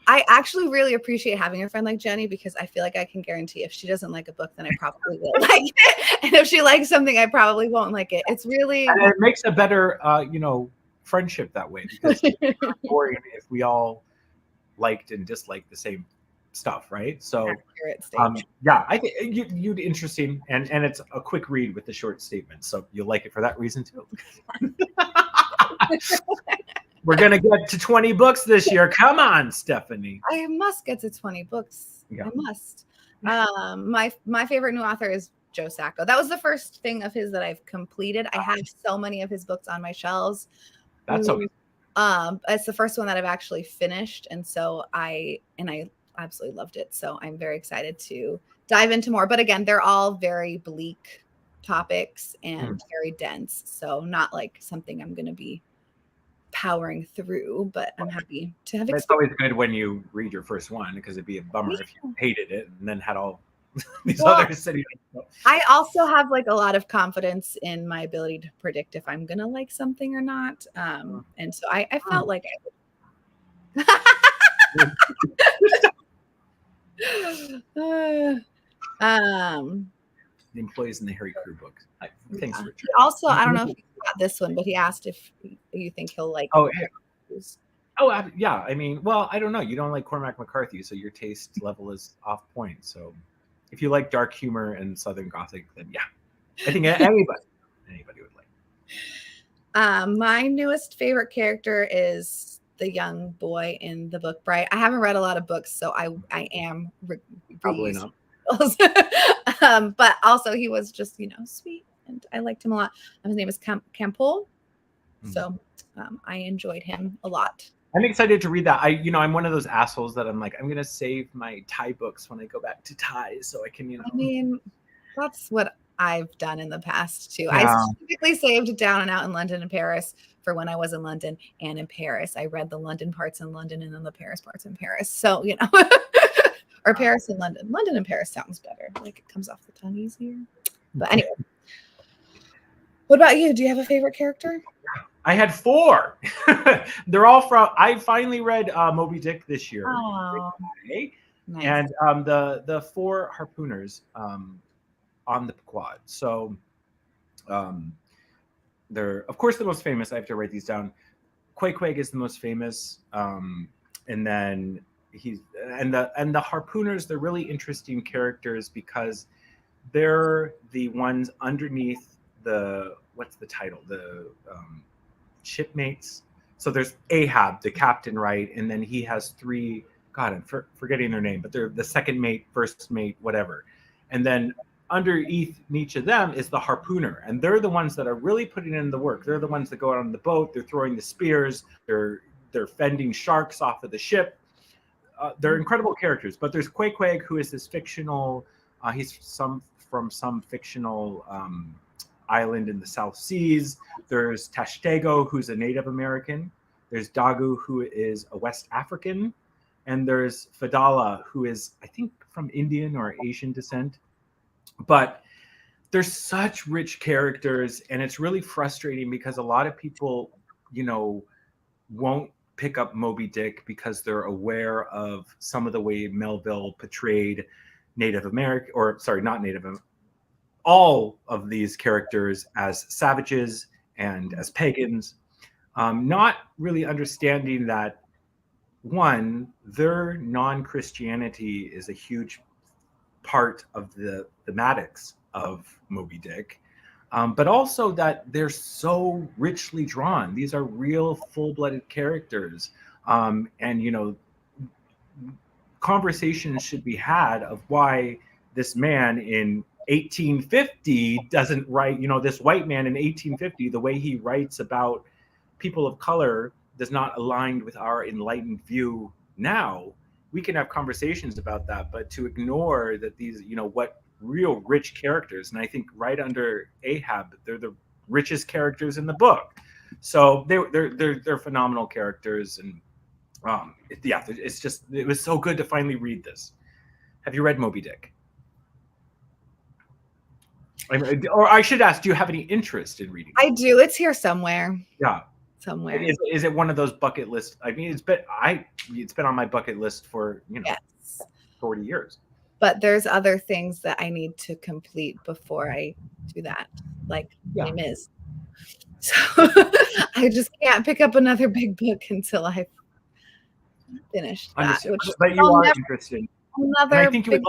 Speaker 1: I actually really appreciate having a friend like Jenny, because I feel like I can guarantee if she doesn't like a book, then I probably will like it. And if she likes something, I probably won't like it. It's really...
Speaker 2: And it makes a better, you know, friendship that way, because it's boring if we all liked and disliked the same stuff, right? So, yeah, I think you'd interesting, and it's a quick read with the short statements, so you'll like it for that reason too. We're going to get to 20 books this year. Come on, Stephanie.
Speaker 1: I must get to 20 books. Yeah. I must. My favorite new author is Joe Sacco. That was the first thing of his that I've completed. I have so many of his books on my shelves.
Speaker 2: That's okay.
Speaker 1: It's the first one that I've actually finished. And so I absolutely loved it. So I'm very excited to dive into more. But again, they're all very bleak topics and very dense. So not like something I'm going to be powering through, but I'm happy to have
Speaker 2: It's always good when you read your first one, because it'd be a bummer if you hated it and then had all these others sitting.
Speaker 1: I also have like a lot of confidence in my ability to predict if I'm gonna like something or not, and so I felt like
Speaker 2: the employees in the Harry Crew book. Thanks, Richard.
Speaker 1: Also, I don't know if you got this one, but he asked if you think he'll like.
Speaker 2: Yeah. I mean, well, I don't know. You don't like Cormac McCarthy, so your taste level is off point. So, if you like dark humor and Southern Gothic, then yeah, I think anybody would like.
Speaker 1: My newest favorite character is the young boy in the book Bright. I haven't read a lot of books, so I am
Speaker 2: probably not.
Speaker 1: But also he was just, you know, sweet, and I liked him a lot. His name is Campbell, so I enjoyed him a lot.
Speaker 2: I'm excited to read that. I'm one of those assholes that I'm like, I'm gonna save my Thai books when I go back to Thai, so I can, you know.
Speaker 1: I mean, that's what I've done in the past too. Yeah. I specifically saved Down and Out in London and Paris for when I was in London and in Paris. I read the London parts in London and then the Paris parts in Paris. So, you know, or Paris and London. London and Paris sounds better. Like it comes off the tongue easier. But anyway, what about you? Do you have a favorite character?
Speaker 2: I had 4. They're all from. I finally read Moby Dick this year.
Speaker 1: Oh,
Speaker 2: nice. And the 4 harpooners on the quad. So they're of course the most famous. I have to write these down. Queequeg is the most famous, and then the harpooners. They're really interesting characters because they're the ones underneath the what's the title, the shipmates. So there's Ahab, the captain, right? And then he has 3, God, I'm forgetting their name, but they're the second mate, first mate, whatever. And then underneath each of them is the harpooner. And they're the ones that are really putting in the work. They're the ones that go out on the boat. They're throwing the spears. They're fending sharks off of the ship. They're incredible characters. But there's Queequeg, who is this fictional, he's from some fictional island in the South Seas. There's Tashtego, who's a Native American. There's Dagu, who is a West African. And there's Fadala, who is, I think, from Indian or Asian descent. But there's such rich characters, and it's really frustrating because a lot of people, you know, won't pick up Moby Dick because they're aware of some of the way Melville portrayed Native American, or sorry, not Native American, all of these characters as savages and as pagans, not really understanding that, one, their non-Christianity is a huge part of the thematics of Moby Dick, but also that they're so richly drawn. These are real full-blooded characters, and you know, conversations should be had of why this man in 1850 doesn't write, you know, this white man in 1850, the way he writes about people of color does not align with our enlightened view now. We can have conversations about that, but to ignore that these, you know, what real rich characters, and I think right under Ahab, they're the richest characters in the book. So they're phenomenal characters, and yeah, it's just, it was so good to finally read this. Have you read Moby Dick? Or I should ask, do you have any interest in reading?
Speaker 1: I do. It's here somewhere.
Speaker 2: Yeah.
Speaker 1: Somewhere.
Speaker 2: Is it one of those bucket lists? I mean, it's been on my bucket list for, you know, yes, 40 years.
Speaker 1: But there's other things that I need to complete before I do that, like Les Mis. So I just can't pick up another big book until I've finished that.
Speaker 2: But you are interested.
Speaker 1: Another
Speaker 2: and I think you would,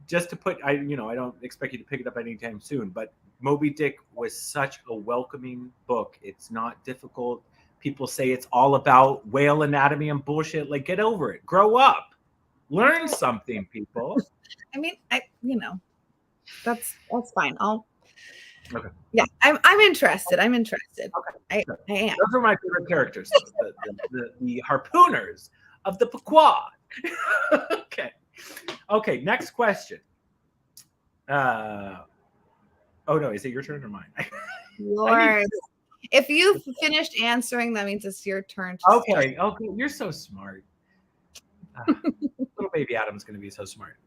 Speaker 2: just to put, I don't expect you to pick it up anytime soon, but Moby Dick was such a welcoming book. It's not difficult. People say it's all about whale anatomy and bullshit. Like, get over it. Grow up. Learn something, people.
Speaker 1: I mean, that's fine.
Speaker 2: Okay.
Speaker 1: Yeah, I'm interested. I'm interested.
Speaker 2: Okay.
Speaker 1: I am.
Speaker 2: Those are my favorite characters, the harpooners of the Pequod. Okay. Next question. Oh no, is it your turn or mine?
Speaker 1: Yours. If you've finished answering, that means it's your turn.
Speaker 2: Okay. You're so smart. Little baby Adam's going to be so smart.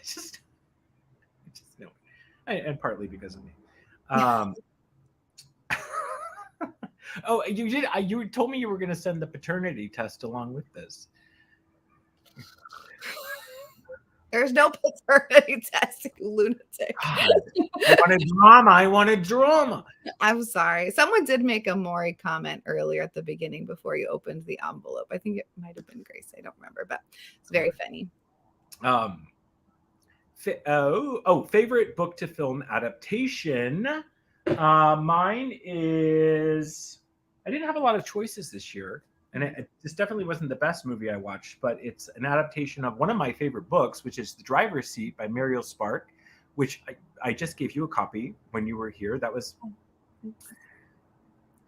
Speaker 2: just no. And partly because of me. Oh, you did. You told me you were going to send the paternity test along with this.
Speaker 1: There's no paternity test, you lunatic.
Speaker 2: I wanted drama.
Speaker 1: I'm sorry. Someone did make a Maury comment earlier at the beginning before you opened the envelope. I think it might have been Grace. I don't remember, but it's very funny.
Speaker 2: Favorite book to film adaptation. Mine is, I didn't have a lot of choices this year. And this definitely wasn't the best movie I watched, but it's an adaptation of one of my favorite books, which is The Driver's Seat by Muriel Spark, which I just gave you a copy when you were here. That was,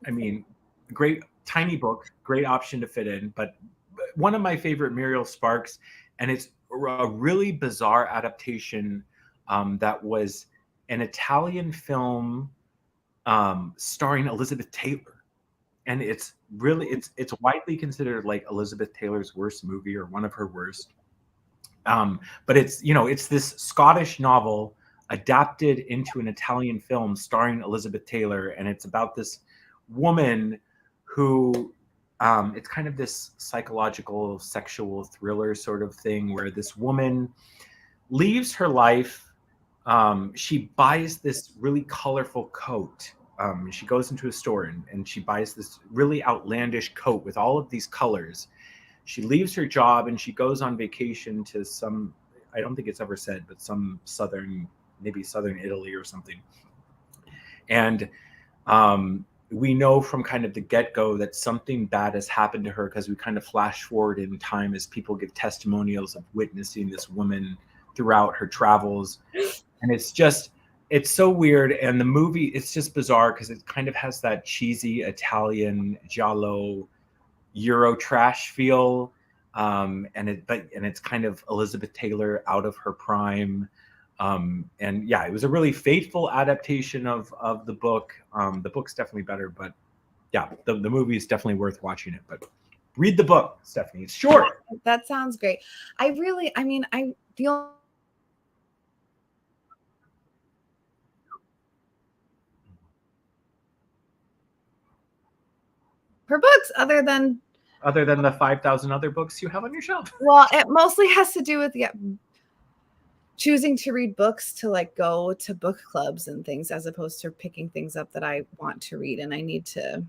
Speaker 2: I mean, great, tiny book, great option to fit in, but one of my favorite Muriel Sparks, and it's a really bizarre adaptation that was an Italian film starring Elizabeth Taylor. And it's really, it's widely considered like Elizabeth Taylor's worst movie or one of her worst. But it's, it's this Scottish novel adapted into an Italian film starring Elizabeth Taylor. And it's about this woman who, it's kind of this psychological sexual thriller sort of thing where this woman leaves her life. She buys this really colorful coat. She goes into a store and she buys this really outlandish coat with all of these colors. She leaves her job and she goes on vacation to some, I don't think it's ever said, but some maybe southern Italy or something. And we know from kind of the get-go that something bad has happened to her because we kind of flash forward in time as people give testimonials of witnessing this woman throughout her travels. And it's so weird, and the movie, it's just bizarre because it kind of has that cheesy Italian giallo Euro trash feel, and it's kind of Elizabeth Taylor out of her prime, and yeah, it was a really faithful adaptation of the book. The book's definitely better, but yeah, the movie is definitely worth watching it. But read the book, Stephanie. It's short.
Speaker 1: That sounds great. Her books, other than
Speaker 2: the 5,000 other books you have on your shelf.
Speaker 1: Well, it mostly has to do with choosing to read books to like go to book clubs and things, as opposed to picking things up that I want to read. And I need to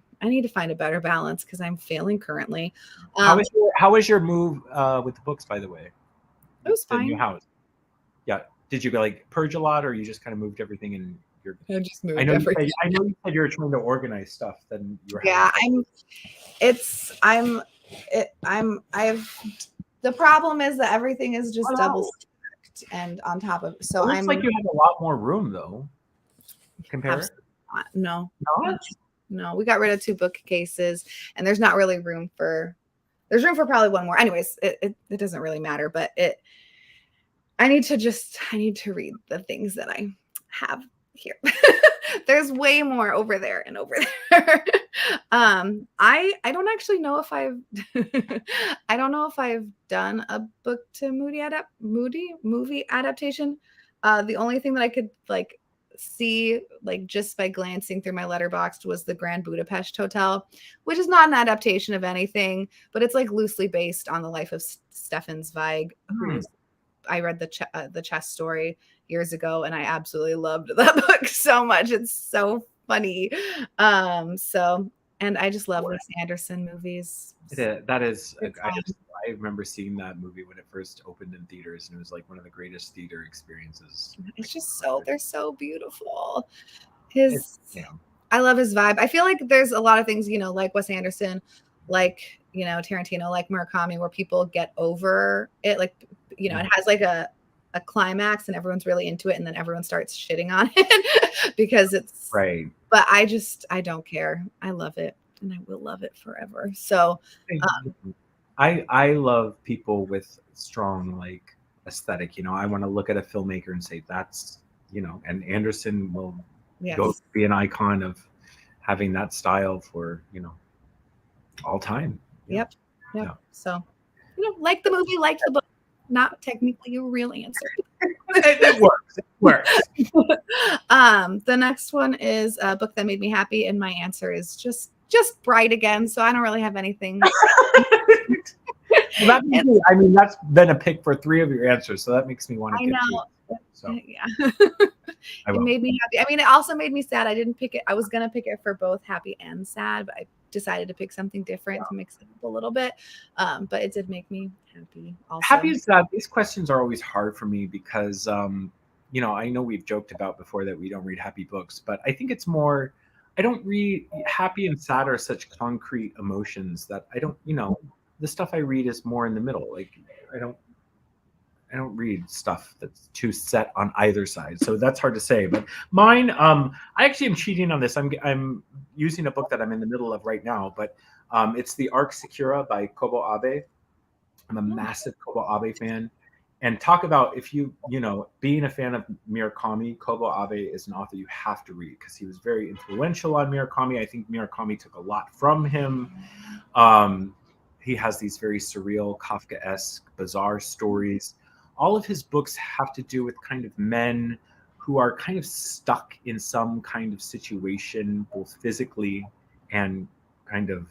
Speaker 1: find a better balance because I'm failing currently.
Speaker 2: How is your move with the books, by the way?
Speaker 1: was
Speaker 2: the new
Speaker 1: fine.
Speaker 2: house? Yeah. Did you like purge a lot, or you just kind of moved everything in your?
Speaker 1: I just moved
Speaker 2: I know
Speaker 1: everything.
Speaker 2: I know you said you were trying to organize stuff. Then you were
Speaker 1: Yeah,
Speaker 2: having
Speaker 1: the problem is that everything is just double
Speaker 2: trouble.
Speaker 1: stacked and on top of.
Speaker 2: It
Speaker 1: So
Speaker 2: looks like you have a lot more room though. Compare.
Speaker 1: No,
Speaker 2: Not?
Speaker 1: no. We got rid of 2 bookcases, and there's not really room for. There's room for probably 1 more. Anyways, it doesn't really matter, but I need to read the things that I have here. There's way more over there and over there. I don't actually know if I've I don't know if I've done a book to movie adaptation. The only thing that I could like see like just by glancing through my letterboxd was the Grand Budapest Hotel, which is not an adaptation of anything, but it's like loosely based on the life of Stefan Zweig, who's I read the chess story years ago, and I absolutely loved that book so much. It's so funny. And I just love Wes Anderson movies.
Speaker 2: That is, I remember seeing that movie when it first opened in theaters, and it was like one of the greatest theater experiences.
Speaker 1: It's just they're so beautiful. I love his vibe. I feel like there's a lot of things, like Wes Anderson, like, Tarantino, like Murakami, where people get over it. Like, it has like a climax and everyone's really into it, and then everyone starts shitting on it because it's
Speaker 2: right.
Speaker 1: But I don't care. I love it, and I will love it forever. So
Speaker 2: I love people with strong like aesthetic. I want to look at a filmmaker and say that's, and Anderson will go be an icon of having that style for, all time.
Speaker 1: Yep. Yeah. So, like the movie, like the book. Not technically a real answer.
Speaker 2: It works. It works.
Speaker 1: The next one is a book that made me happy, and my answer is just Bright again. So I don't really have anything.
Speaker 2: That's been a pick for 3 of your answers, so that makes me want to get to it. So
Speaker 1: yeah. It made me happy. I mean, it also made me sad. I didn't pick it. I was gonna pick it for both happy and sad, but I decided to pick something different to mix it up a little bit. But it did make me happy. Also,
Speaker 2: happy and sad. These questions are always hard for me because I know we've joked about before that we don't read happy books, but I think it's more. I don't read happy and sad are such concrete emotions that I don't. The stuff I read is more in the middle. Like I don't read stuff that's too set on either side. So that's hard to say. But mine, I actually am cheating on this. I'm using a book that I'm in the middle of right now, but it's The Arc Secura by Kobo Abe. I'm a massive Kobo Abe fan. And talk about if being a fan of Murakami, Kobo Abe is an author you have to read because he was very influential on Murakami. I think Murakami took a lot from him. He has these very surreal, Kafkaesque, bizarre stories. All of his books have to do with kind of men who are kind of stuck in some kind of situation, both physically and kind of,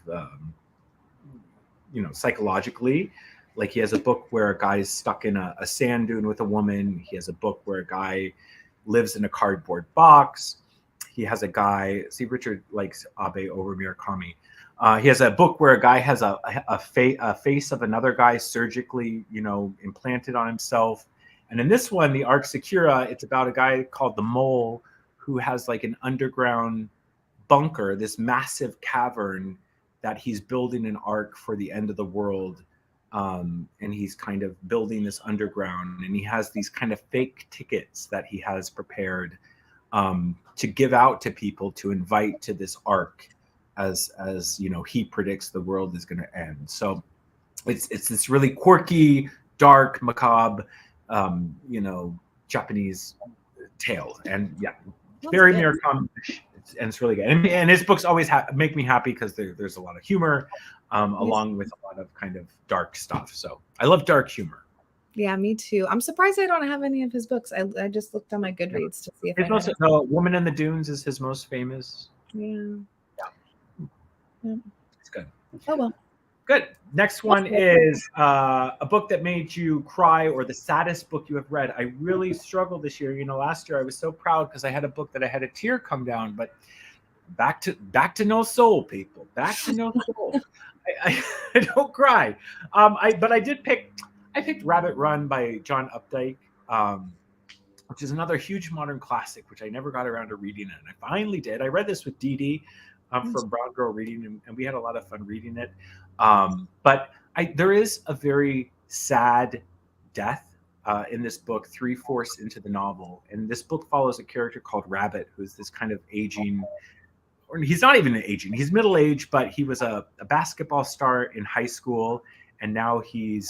Speaker 2: psychologically. Like he has a book where a guy is stuck in a sand dune with a woman. He has a book where a guy lives in a cardboard box. He has a guy, Richard likes Abe over Murakami. He has a book where a guy has a face of another guy surgically, implanted on himself. And in this one, The Arc Secura, it's about a guy called the Mole who has like an underground bunker, this massive cavern that he's building an ark for the end of the world. And he's kind of building this underground, and he has these kind of fake tickets that he has prepared to give out to people to invite to this ark. As he predicts the world is going to end. So it's this really quirky, dark, macabre, Japanese tale, and very Murakami, and it's really good. And his books always make me happy because there's a lot of humor, along with a lot of kind of dark stuff. So I love dark humor.
Speaker 1: Yeah, me too. I'm surprised I don't have any of his books. I just looked on my Goodreads to see if
Speaker 2: Woman in the Dunes is his most famous.
Speaker 1: Yeah.
Speaker 2: It's good.
Speaker 1: Oh well.
Speaker 2: Good. Next one is a book that made you cry, or the saddest book you have read. I really struggled this year. Last year I was so proud because I had a book that I had a tear come down. But back to no soul, people. Back to no soul. I don't cry. But I did pick. I picked Rabbit Run by John Updike, which is another huge modern classic, which I never got around to reading it. And I finally did. I read this with Dee Dee from Brown Girl Reading, and we had a lot of fun reading it. But there is a very sad death in this book, 3/4 into the novel. And this book follows a character called Rabbit, who's this kind of aging, or he's not even aging, he's middle-aged, but he was a basketball star in high school, and now he's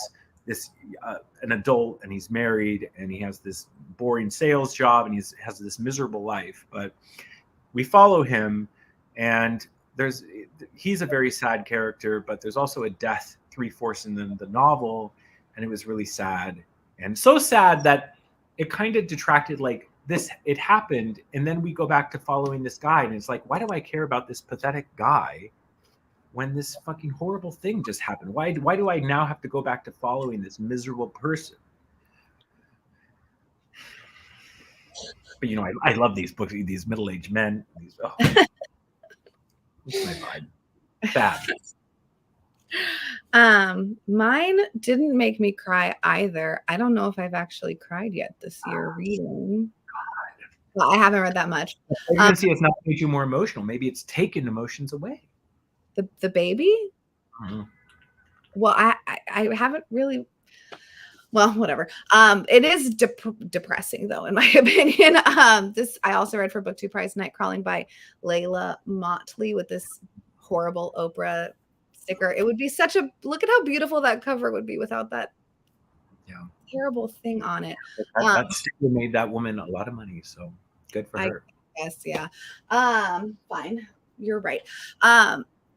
Speaker 2: an adult, and he's married, and he has this boring sales job, and he has this miserable life. But we follow him, and he's a very sad character, but there's also a death 3/4 in the novel, and it was really sad, and so sad that it kind of detracted, like, it happened, and then we go back to following this guy, and it's like, why do I care about this pathetic guy when this fucking horrible thing just happened? Why do I now have to go back to following this miserable person? But I love these books, these middle-aged men. It's my vibe. Bad.
Speaker 1: Mine didn't make me cry either. I don't know if I've actually cried yet this year reading. Well, I haven't read that much.
Speaker 2: You can see it's not made you more emotional. Maybe it's taken emotions away.
Speaker 1: The baby?
Speaker 2: Mm-hmm.
Speaker 1: Well, I haven't really. Well, whatever. It is depressing, though, in my opinion. This I also read for Book 2 Prize, Night Crawling by Layla Motley, with this horrible Oprah sticker. It would be such a look at how beautiful that cover would be without that terrible thing on it.
Speaker 2: That sticker made that woman a lot of money, so good for her.
Speaker 1: Yes, yeah. Fine. You're right.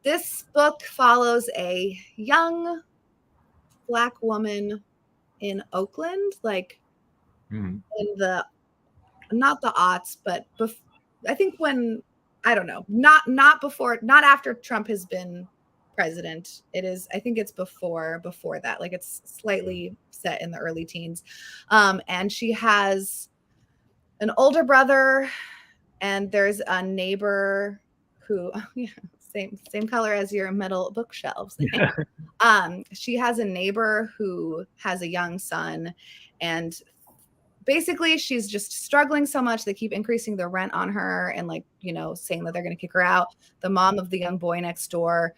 Speaker 1: This book follows a young Black woman in Oakland, like in the not the aughts, but I think when I don't know, not after Trump has been president. I think it's before that. Like it's slightly set in the early teens. And she has an older brother, and there's a neighbor who same color as your metal bookshelves. She has a neighbor who has a young son, and basically she's just struggling so much. They keep increasing the rent on her and saying that they're going to kick her out. The mom of the young boy next door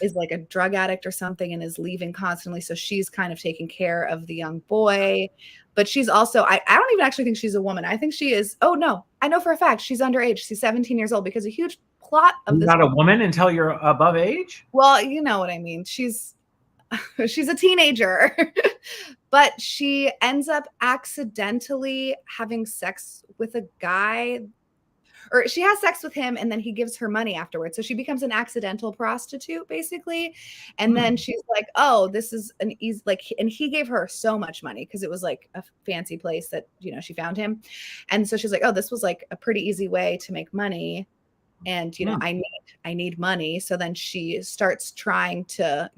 Speaker 1: is like a drug addict or something and is leaving constantly. So she's kind of taking care of the young boy, but she's also, I don't even actually think she's a woman. I think she is. Oh no, I know for a fact she's underage. She's 17 years old, because a huge plot of this.
Speaker 2: Not a woman until you're above age?
Speaker 1: Well, you know what I mean. She's a teenager, but she ends up accidentally having sex with a guy, or she has sex with him, and then he gives her money afterwards. So she becomes an accidental prostitute, basically. And then she's like, oh, this is an easy, and he gave her so much money because it was like a fancy place that, she found him. And so she's like, oh, this was like a pretty easy way to make money. And, I need money. So then she starts trying to,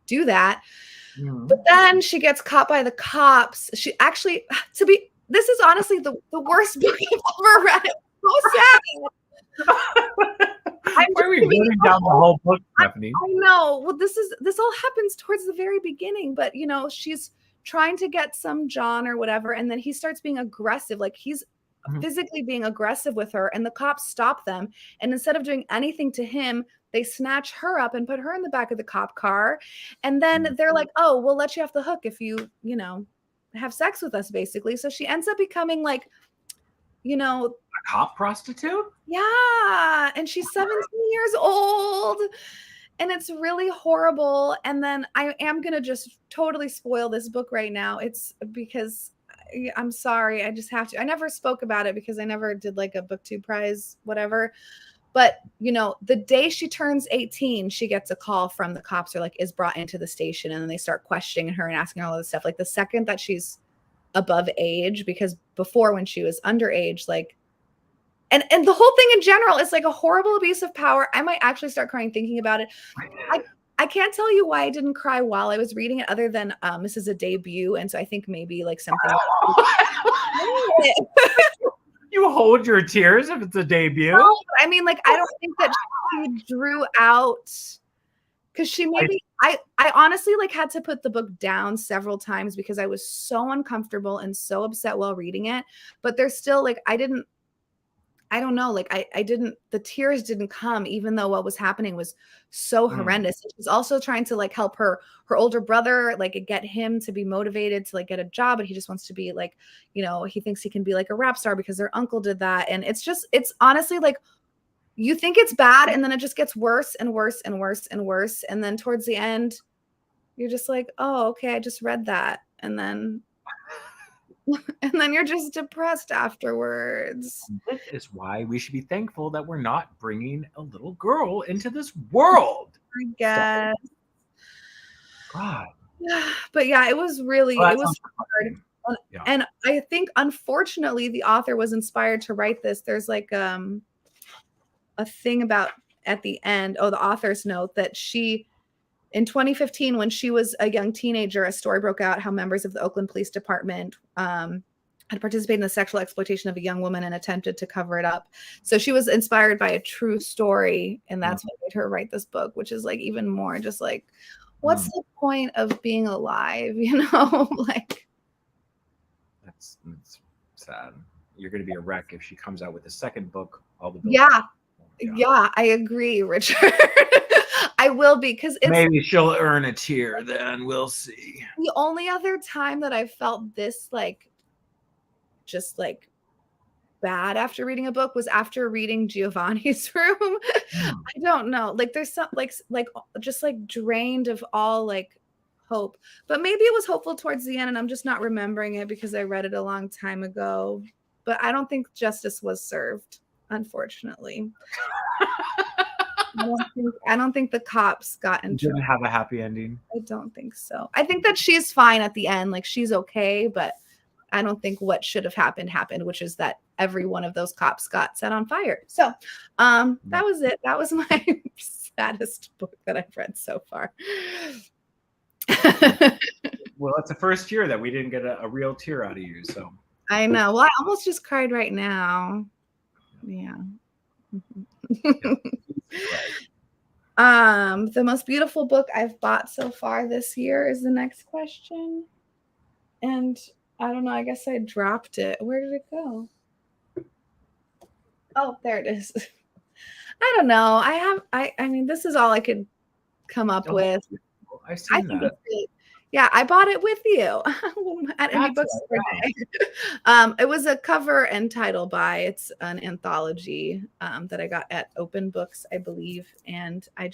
Speaker 1: do that. But then she gets caught by the cops. She actually, this is honestly the worst book I've ever read. It's so sad.
Speaker 2: Why are we running down the whole book, Stephanie?
Speaker 1: I know. Well, this all happens towards the very beginning, but she's trying to get some John or whatever, and then he starts being aggressive. Like he's physically being aggressive with her, and the cops stop them. And instead of doing anything to him, they snatch her up and put her in the back of the cop car. And then they're like, oh, we'll let you off the hook if you, have sex with us, basically. So she ends up becoming like, a
Speaker 2: cop prostitute?
Speaker 1: Yeah. And she's 17 years old. And it's really horrible. And then I am going to just totally spoil this book right now. It's because I'm sorry. I just have to. I never spoke about it because I never did like a Book 2 Prize, whatever. But, the day she turns 18, she gets a call from the cops, or is brought into the station. And then they start questioning her and asking her all this stuff. Like the second that she's above age, because before when she was underage, and the whole thing in general is like a horrible abuse of power. I might actually start crying thinking about it. I can't tell you why I didn't cry while I was reading it, other than this is a debut. And so I think maybe something.
Speaker 2: You hold your tears if it's a debut?
Speaker 1: No, I mean, I don't think that she drew out, because she maybe I honestly like had to put the book down several times because I was so uncomfortable and so upset while reading it. But there's still like, I don't know, like I didn't, the tears didn't come, even though what was happening was so horrendous. She's also trying to like help her older brother, like get him to be motivated to like get a job. And he just wants to be like, you know, he thinks he can be like a rap star because their uncle did that. And it's honestly like, you think it's bad, and then it just gets worse and worse and worse and worse. And then towards the end, you're just like, oh, okay, I just read that. And then you're just depressed afterwards.
Speaker 2: This is why we should be thankful that we're not bringing a little girl into this world.
Speaker 1: I guess.
Speaker 2: God.
Speaker 1: But yeah, it was really,
Speaker 2: Well,
Speaker 1: it was hard.
Speaker 2: Yeah.
Speaker 1: And I think, unfortunately, the author was inspired to write this. There's like a thing about at the end, the author's note, that she, in 2015, when she was a young teenager, a story broke out how members of the Oakland Police Department had participated in the sexual exploitation of a young woman and attempted to cover it up. So she was inspired by a true story, and that's what made her write this book, which is like even more just like, what's the point of being alive? You know, like
Speaker 2: that's sad. You're going to be a wreck if she comes out with a second book.
Speaker 1: Yeah, I agree, Richard. I will be, because
Speaker 2: maybe she'll earn a tear. Then we'll see.
Speaker 1: The only other time that I felt this like just like bad after reading a book was after reading Giovanni's Room. I don't know, like there's some like just like drained of all like hope, but maybe it was hopeful towards the end and I'm just not remembering it because I read it a long time ago. But I don't think justice was served, unfortunately. I don't think the cops got in trouble.
Speaker 2: Didn't have a happy ending.
Speaker 1: I don't think so. I think that she's fine at the end, like she's okay, but I don't think what should have happened, which is that every one of those cops got set on fire. So that was it. That was my saddest book that I've read so far.
Speaker 2: Well, it's the first year that we didn't get a real tear out of you, so.
Speaker 1: I know. Well, I almost just cried right now. Yeah. The most beautiful book I've bought so far this year is the next question. And I don't know, I guess I dropped it. Where did it go? Oh, there it is. I don't know. I mean, this is all I could come up with.
Speaker 2: I've seen that.
Speaker 1: Yeah, I bought it with you at Indie Bookstore Day. It was a cover and title by. It's an anthology that I got at Open Books, I believe. And I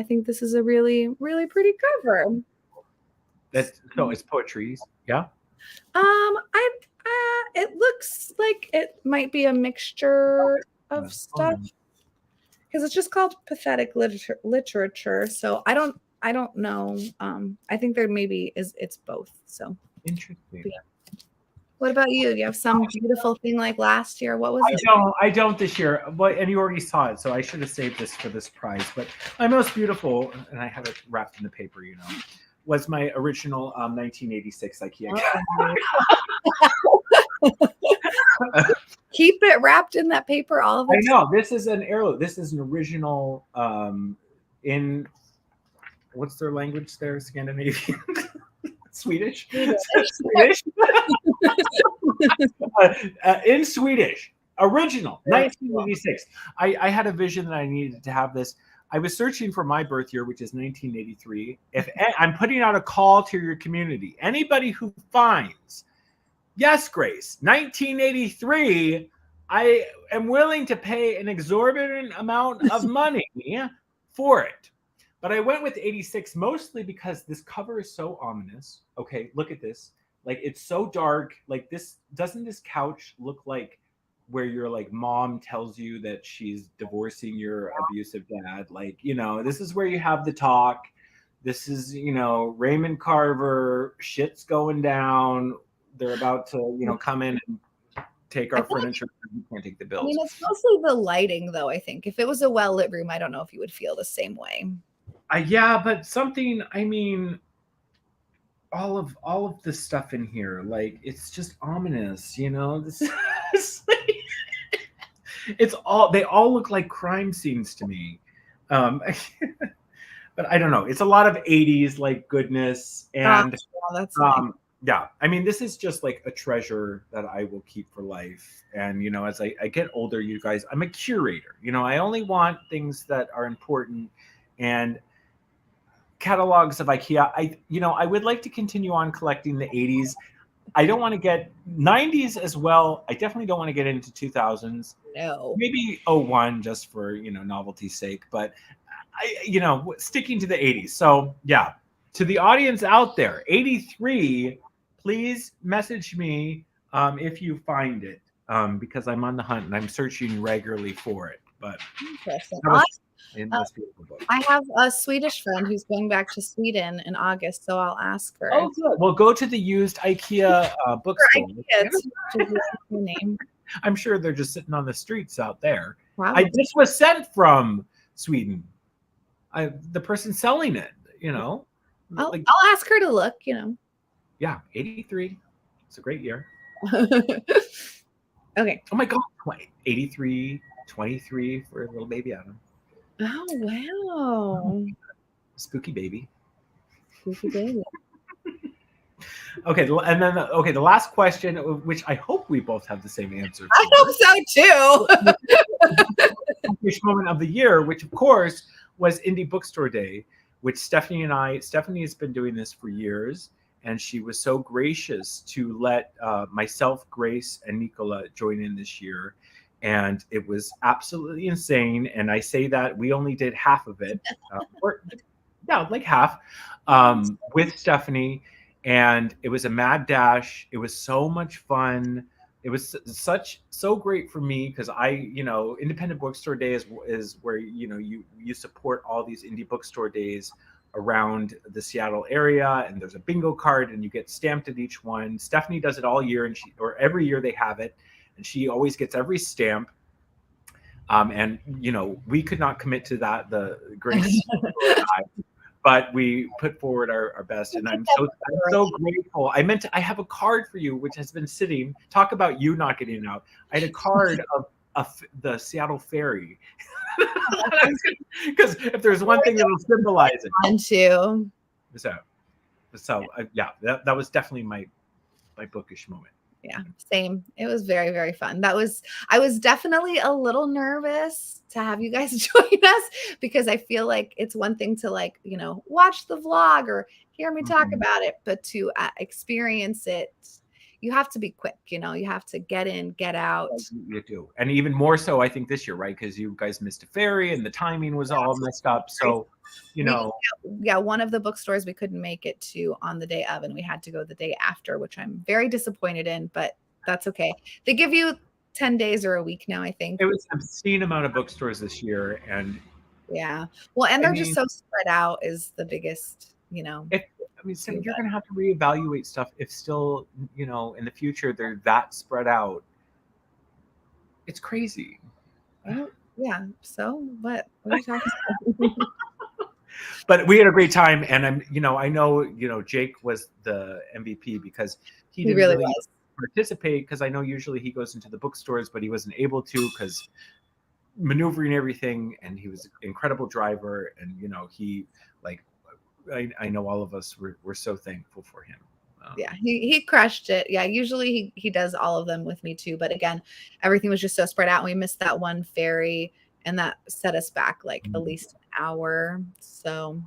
Speaker 1: think this is a really, really pretty cover.
Speaker 2: So it's poetry, yeah?
Speaker 1: It looks like it might be a mixture of stuff because it's just called pathetic literature. So I don't know. I think there maybe it's both. So
Speaker 2: interesting.
Speaker 1: Yeah. What about you? Do you have some beautiful thing like last year? What was it?
Speaker 2: I don't this year. But and you already saw it, so I should have saved this for this prize. But my most beautiful, and I have it wrapped in the paper, was my original 1986 IKEA.
Speaker 1: Keep it wrapped in that paper all of the
Speaker 2: time. I know. This is an heirloom. This is an original in what's their language there? Scandinavian? Swedish? Swedish? In Swedish. Original. 1986. I had a vision that I needed to have this. I was searching for my birth year, which is 1983. I'm putting out a call to your community. Anybody who finds, yes, Grace, 1983, I am willing to pay an exorbitant amount of money for it. But I went with 86 mostly because this cover is so ominous. Okay, look at this. Like, it's so dark. Like, doesn't this couch look like where your like mom tells you that she's divorcing your abusive dad? Like, this is where you have the talk. This is, Raymond Carver, shit's going down. They're about to, come in and take our furniture. We can't take the bills.
Speaker 1: I mean, it's mostly the lighting, though, I think. If it was a well-lit room, I don't know if you would feel the same way.
Speaker 2: Yeah, but something, I mean, all of this stuff in here, like, it's just ominous, This is they all look like crime scenes to me. but I don't know. It's a lot of 80s like goodness. And
Speaker 1: that's nice.
Speaker 2: yeah, I mean, this is just like a treasure that I will keep for life. And, you know, as I get older, you guys, I'm a curator. You know, I only want things that are important. And catalogs of IKEA, I would like to continue on collecting the 80s. I don't want to get 90s as well. I definitely don't want to get into 2000s.
Speaker 1: No.
Speaker 2: Maybe 01 just for, novelty's sake. But, sticking to the 80s. So, yeah, to the audience out there, 83, please message me if you find it, because I'm on the hunt and I'm searching regularly for it. But
Speaker 1: interesting.
Speaker 2: In this beautiful book.
Speaker 1: I have a Swedish friend who's going back to Sweden in August, so I'll ask her.
Speaker 2: Oh, good. Well, go to the used IKEA bookstore.
Speaker 1: Name.
Speaker 2: I'm sure they're just sitting on the streets out there.
Speaker 1: Wow.
Speaker 2: This was sent from Sweden. The person selling it,
Speaker 1: I'll ask her to look,
Speaker 2: Yeah, 83. It's a great year.
Speaker 1: Okay.
Speaker 2: Oh my God. 83, 23 for little baby Adam.
Speaker 1: Oh, wow.
Speaker 2: Spooky baby.
Speaker 1: Spooky baby.
Speaker 2: Okay, and then the last question, which I hope we both have the same answer for.
Speaker 1: I hope so too.
Speaker 2: Bookish moment of the year, which of course was Indie Bookstore Day, which Stephanie has been doing this for years, and she was so gracious to let myself, Grace, and Nicola join in this year. And it was absolutely insane. And I say that we only did half of it, like half, with Stephanie. And it was a mad dash. It was so much fun. It was so great for me because Independent Bookstore Day is where you support all these indie bookstore days around the Seattle area, and there's a bingo card and you get stamped at each one. Stephanie does it all year, or every year they have it. And she always gets every stamp. And, we could not commit to that, the Grace, but we put forward our best. And I'm so grateful. I have a card for you, which has been sitting. Talk about you not getting out. I had a card of the Seattle Ferry. Because if there's one thing that'll symbolize it.
Speaker 1: One, too.
Speaker 2: So yeah, that was definitely my bookish moment.
Speaker 1: Yeah, same. It was very, very fun. I was definitely a little nervous to have you guys join us because I feel like it's one thing to watch the vlog or hear me talk about it, but to experience it, you have to be quick, you have to get in, get out.
Speaker 2: You do. And even more so, I think this year, right? Because you guys missed a ferry and the timing was all messed up. So,
Speaker 1: Yeah, one of the bookstores we couldn't make it to on the day of, and we had to go the day after, which I'm very disappointed in, but that's okay. They give you 10 days or a week now, I think.
Speaker 2: It was an obscene amount of bookstores this year. And
Speaker 1: yeah. Well, and they're just so spread out is the biggest,
Speaker 2: you're going to have to reevaluate stuff if still, in the future, they're that spread out. It's crazy.
Speaker 1: Well, yeah. So what are you talking about?
Speaker 2: But we had a great time. And I know, Jake was the MVP because he didn't really participate, because I know usually he goes into the bookstores, but he wasn't able to because maneuvering everything. And he was an incredible driver. And, he I know all of us were so thankful for him.
Speaker 1: Yeah, he crushed it. Yeah, usually he does all of them with me too. But again, everything was just so spread out. And we missed that one ferry, and that set us back at least an hour. So,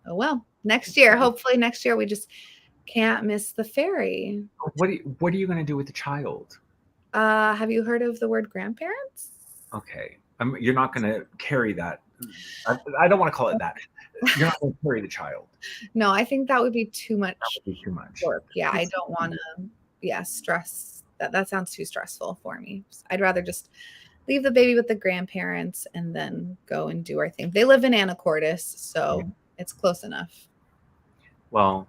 Speaker 1: oh well, next year, hopefully next year we just can't miss the ferry.
Speaker 2: What are you going to do with the child?
Speaker 1: Have you heard of the word grandparents?
Speaker 2: Okay, you're not going to carry that. I don't want to call it that. You're not going to carry the child.
Speaker 1: No, I think that would be too much.
Speaker 2: That would be too much
Speaker 1: work. Yeah, I don't want to. Stress. That sounds too stressful for me. I'd rather just leave the baby with the grandparents and then go and do our thing. They live in Anacortes, so it's close enough.
Speaker 2: Well,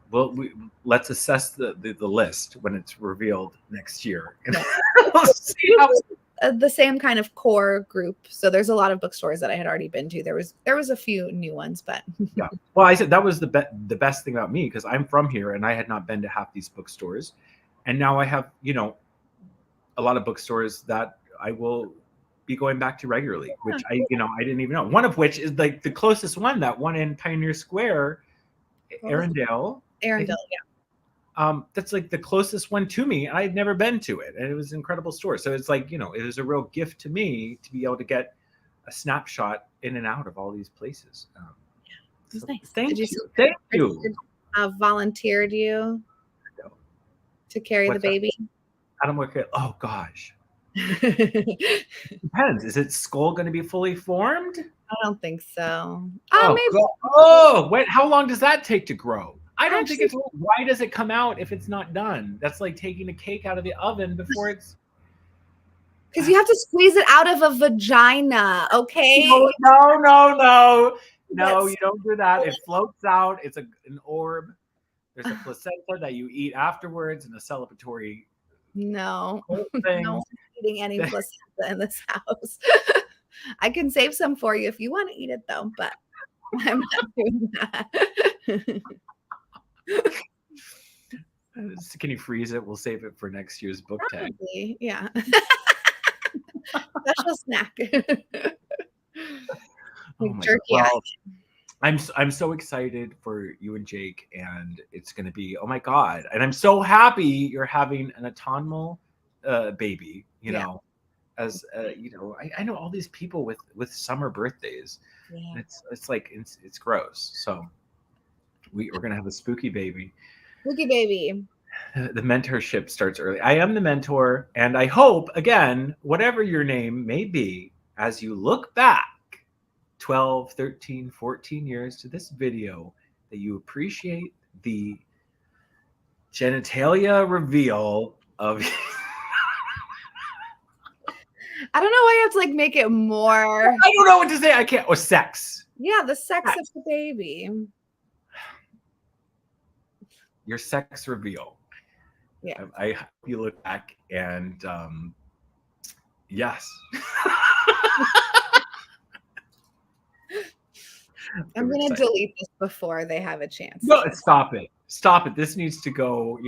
Speaker 2: let's assess the list when it's revealed next year.
Speaker 1: Yeah. We'll see how the same kind of core group. So there's a lot of bookstores that I had already been to. There was a few new ones, but
Speaker 2: yeah. Well, I said that was the best thing about me, because I'm from here and I had not been to half these bookstores, and now I have a lot of bookstores that I will be going back to regularly, which I didn't even know. One of which is like the closest one, that one in Pioneer Square, Arendelle.
Speaker 1: Arendelle, yeah.
Speaker 2: That's like the closest one to me. I had never been to it, and it was an incredible store. So it's like, it was a real gift to me to be able to get a snapshot in and out of all these places.
Speaker 1: It was nice.
Speaker 2: Thank you.
Speaker 1: Volunteered you to carry the baby?
Speaker 2: I don't work at. Oh gosh. Depends. Is its skull going to be fully formed?
Speaker 1: I don't think so.
Speaker 2: Maybe. Oh, wait. How long does that take to grow? I don't think it's. Why does it come out if it's not done? That's like taking a cake out of the oven before it's.
Speaker 1: Because you have to squeeze it out of a vagina, okay?
Speaker 2: No, you don't do that. It floats out. It's an orb. There's a placenta that you eat afterwards, and a celebratory.
Speaker 1: No,
Speaker 2: thing.
Speaker 1: No one's eating any placenta in this house. I can save some for you if you want to eat it, though, but I'm not doing that.
Speaker 2: Can you freeze it? We'll save it for next year's book tag.
Speaker 1: Yeah. Special snack. Jerky.
Speaker 2: Well, I'm so excited for you and Jake, and it's going to be, oh my God. And I'm so happy you're having an autumnal baby, as I know all these people with summer birthdays. Yeah. It's like, it's gross. So we're going to have a spooky baby.
Speaker 1: Spooky baby.
Speaker 2: The mentorship starts early. I am the mentor, and I hope, again, whatever your name may be, as you look back 12, 13, 14 years to this video, that you appreciate the genitalia reveal of.
Speaker 1: I don't know why you have to like make it more.
Speaker 2: I don't know what to say. I can't. Or sex.
Speaker 1: Yeah, the sex of the baby.
Speaker 2: Your sex reveal.
Speaker 1: Yeah.
Speaker 2: I hope you look back and yes.
Speaker 1: I'm going to delete this before they have a chance.
Speaker 2: No, stop it. Stop it. This needs to go,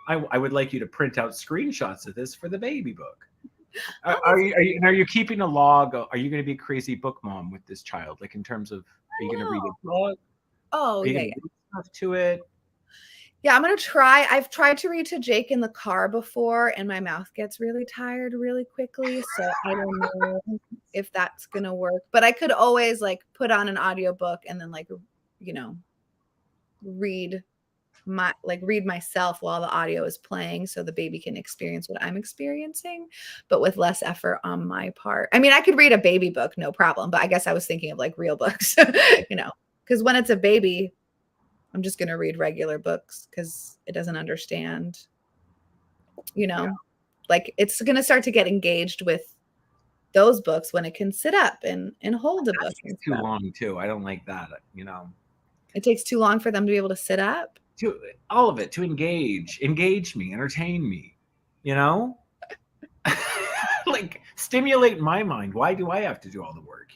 Speaker 2: I would like you to print out screenshots of this for the baby book. Are you keeping a log? Are you going to be a crazy book mom with this child? Like in terms of, are you going to read a book?
Speaker 1: Oh, yeah.
Speaker 2: Read stuff to it?
Speaker 1: Yeah, I'm going to try. I've tried to read to Jake in the car before, and my mouth gets really tired really quickly. So I don't know if that's going to work. But I could always like put on an audiobook and then read myself while the audio is playing so the baby can experience what I'm experiencing, but with less effort on my part. I mean, I could read a baby book, no problem. But I guess I was thinking of like real books, because when it's a baby, I'm just going to read regular books because it doesn't understand, like it's going to start to get engaged with those books when it can sit up and hold a book.
Speaker 2: It's too long too. I don't like that,
Speaker 1: It takes too long for them to be able to sit up.
Speaker 2: To all of it, to engage me, entertain me, like stimulate my mind. Why do I have to do all the work,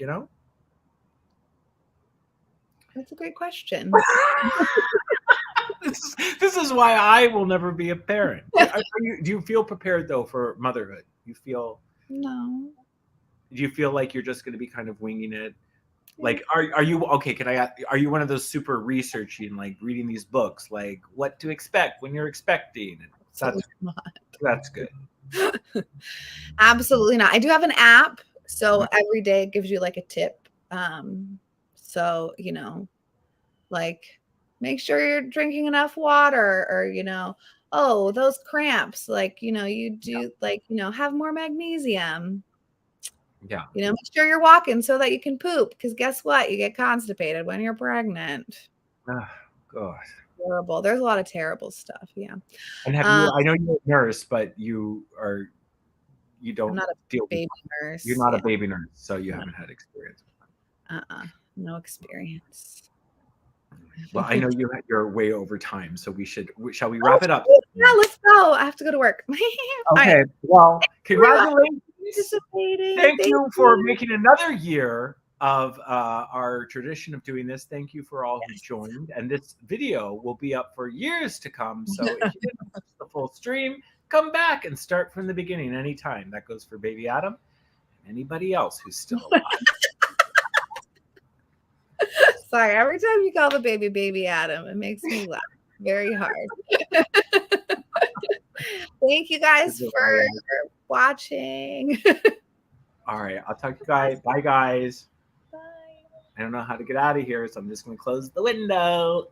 Speaker 1: That's a great question.
Speaker 2: This is why I will never be a parent. Do you feel prepared though for motherhood?
Speaker 1: No.
Speaker 2: Do you feel like you're just going to be kind of winging it? Like, are you okay? Can I ask, are you one of those super researching, like reading these books, like what to expect when you're expecting? That's good.
Speaker 1: Absolutely not. I do have an app, so every day it gives you like a tip. So, like make sure you're drinking enough water, or, oh, those cramps, like, you do like, have more magnesium.
Speaker 2: Yeah.
Speaker 1: Make sure you're walking so that you can poop, because guess what? You get constipated when you're pregnant.
Speaker 2: Oh, God.
Speaker 1: Horrible. There's a lot of terrible stuff. Yeah.
Speaker 2: And have you, I know you're a nurse, but you don't
Speaker 1: I'm not a
Speaker 2: deal
Speaker 1: baby
Speaker 2: with,
Speaker 1: nurse.
Speaker 2: You're not a baby nurse, so you haven't had experience.
Speaker 1: No experience.
Speaker 2: Well, I know you're way over time, so shall we wrap it up?
Speaker 1: Yeah, let's go. I have to go to work.
Speaker 2: Okay.
Speaker 1: Right.
Speaker 2: Well, congratulations.
Speaker 1: Participating.
Speaker 2: Thank you for making another year of our tradition of doing this. Thank you for all who joined. And this video will be up for years to come. So if you didn't watch the full stream, come back and start from the beginning anytime. That goes for baby Adam anybody else who's still alive.
Speaker 1: Sorry, every time you call the baby Adam, it makes me laugh very hard. Thank you guys for watching.
Speaker 2: All right, I'll talk to you guys. Bye, guys.
Speaker 1: Bye.
Speaker 2: I don't know how to get out of here, so I'm just going to close the window.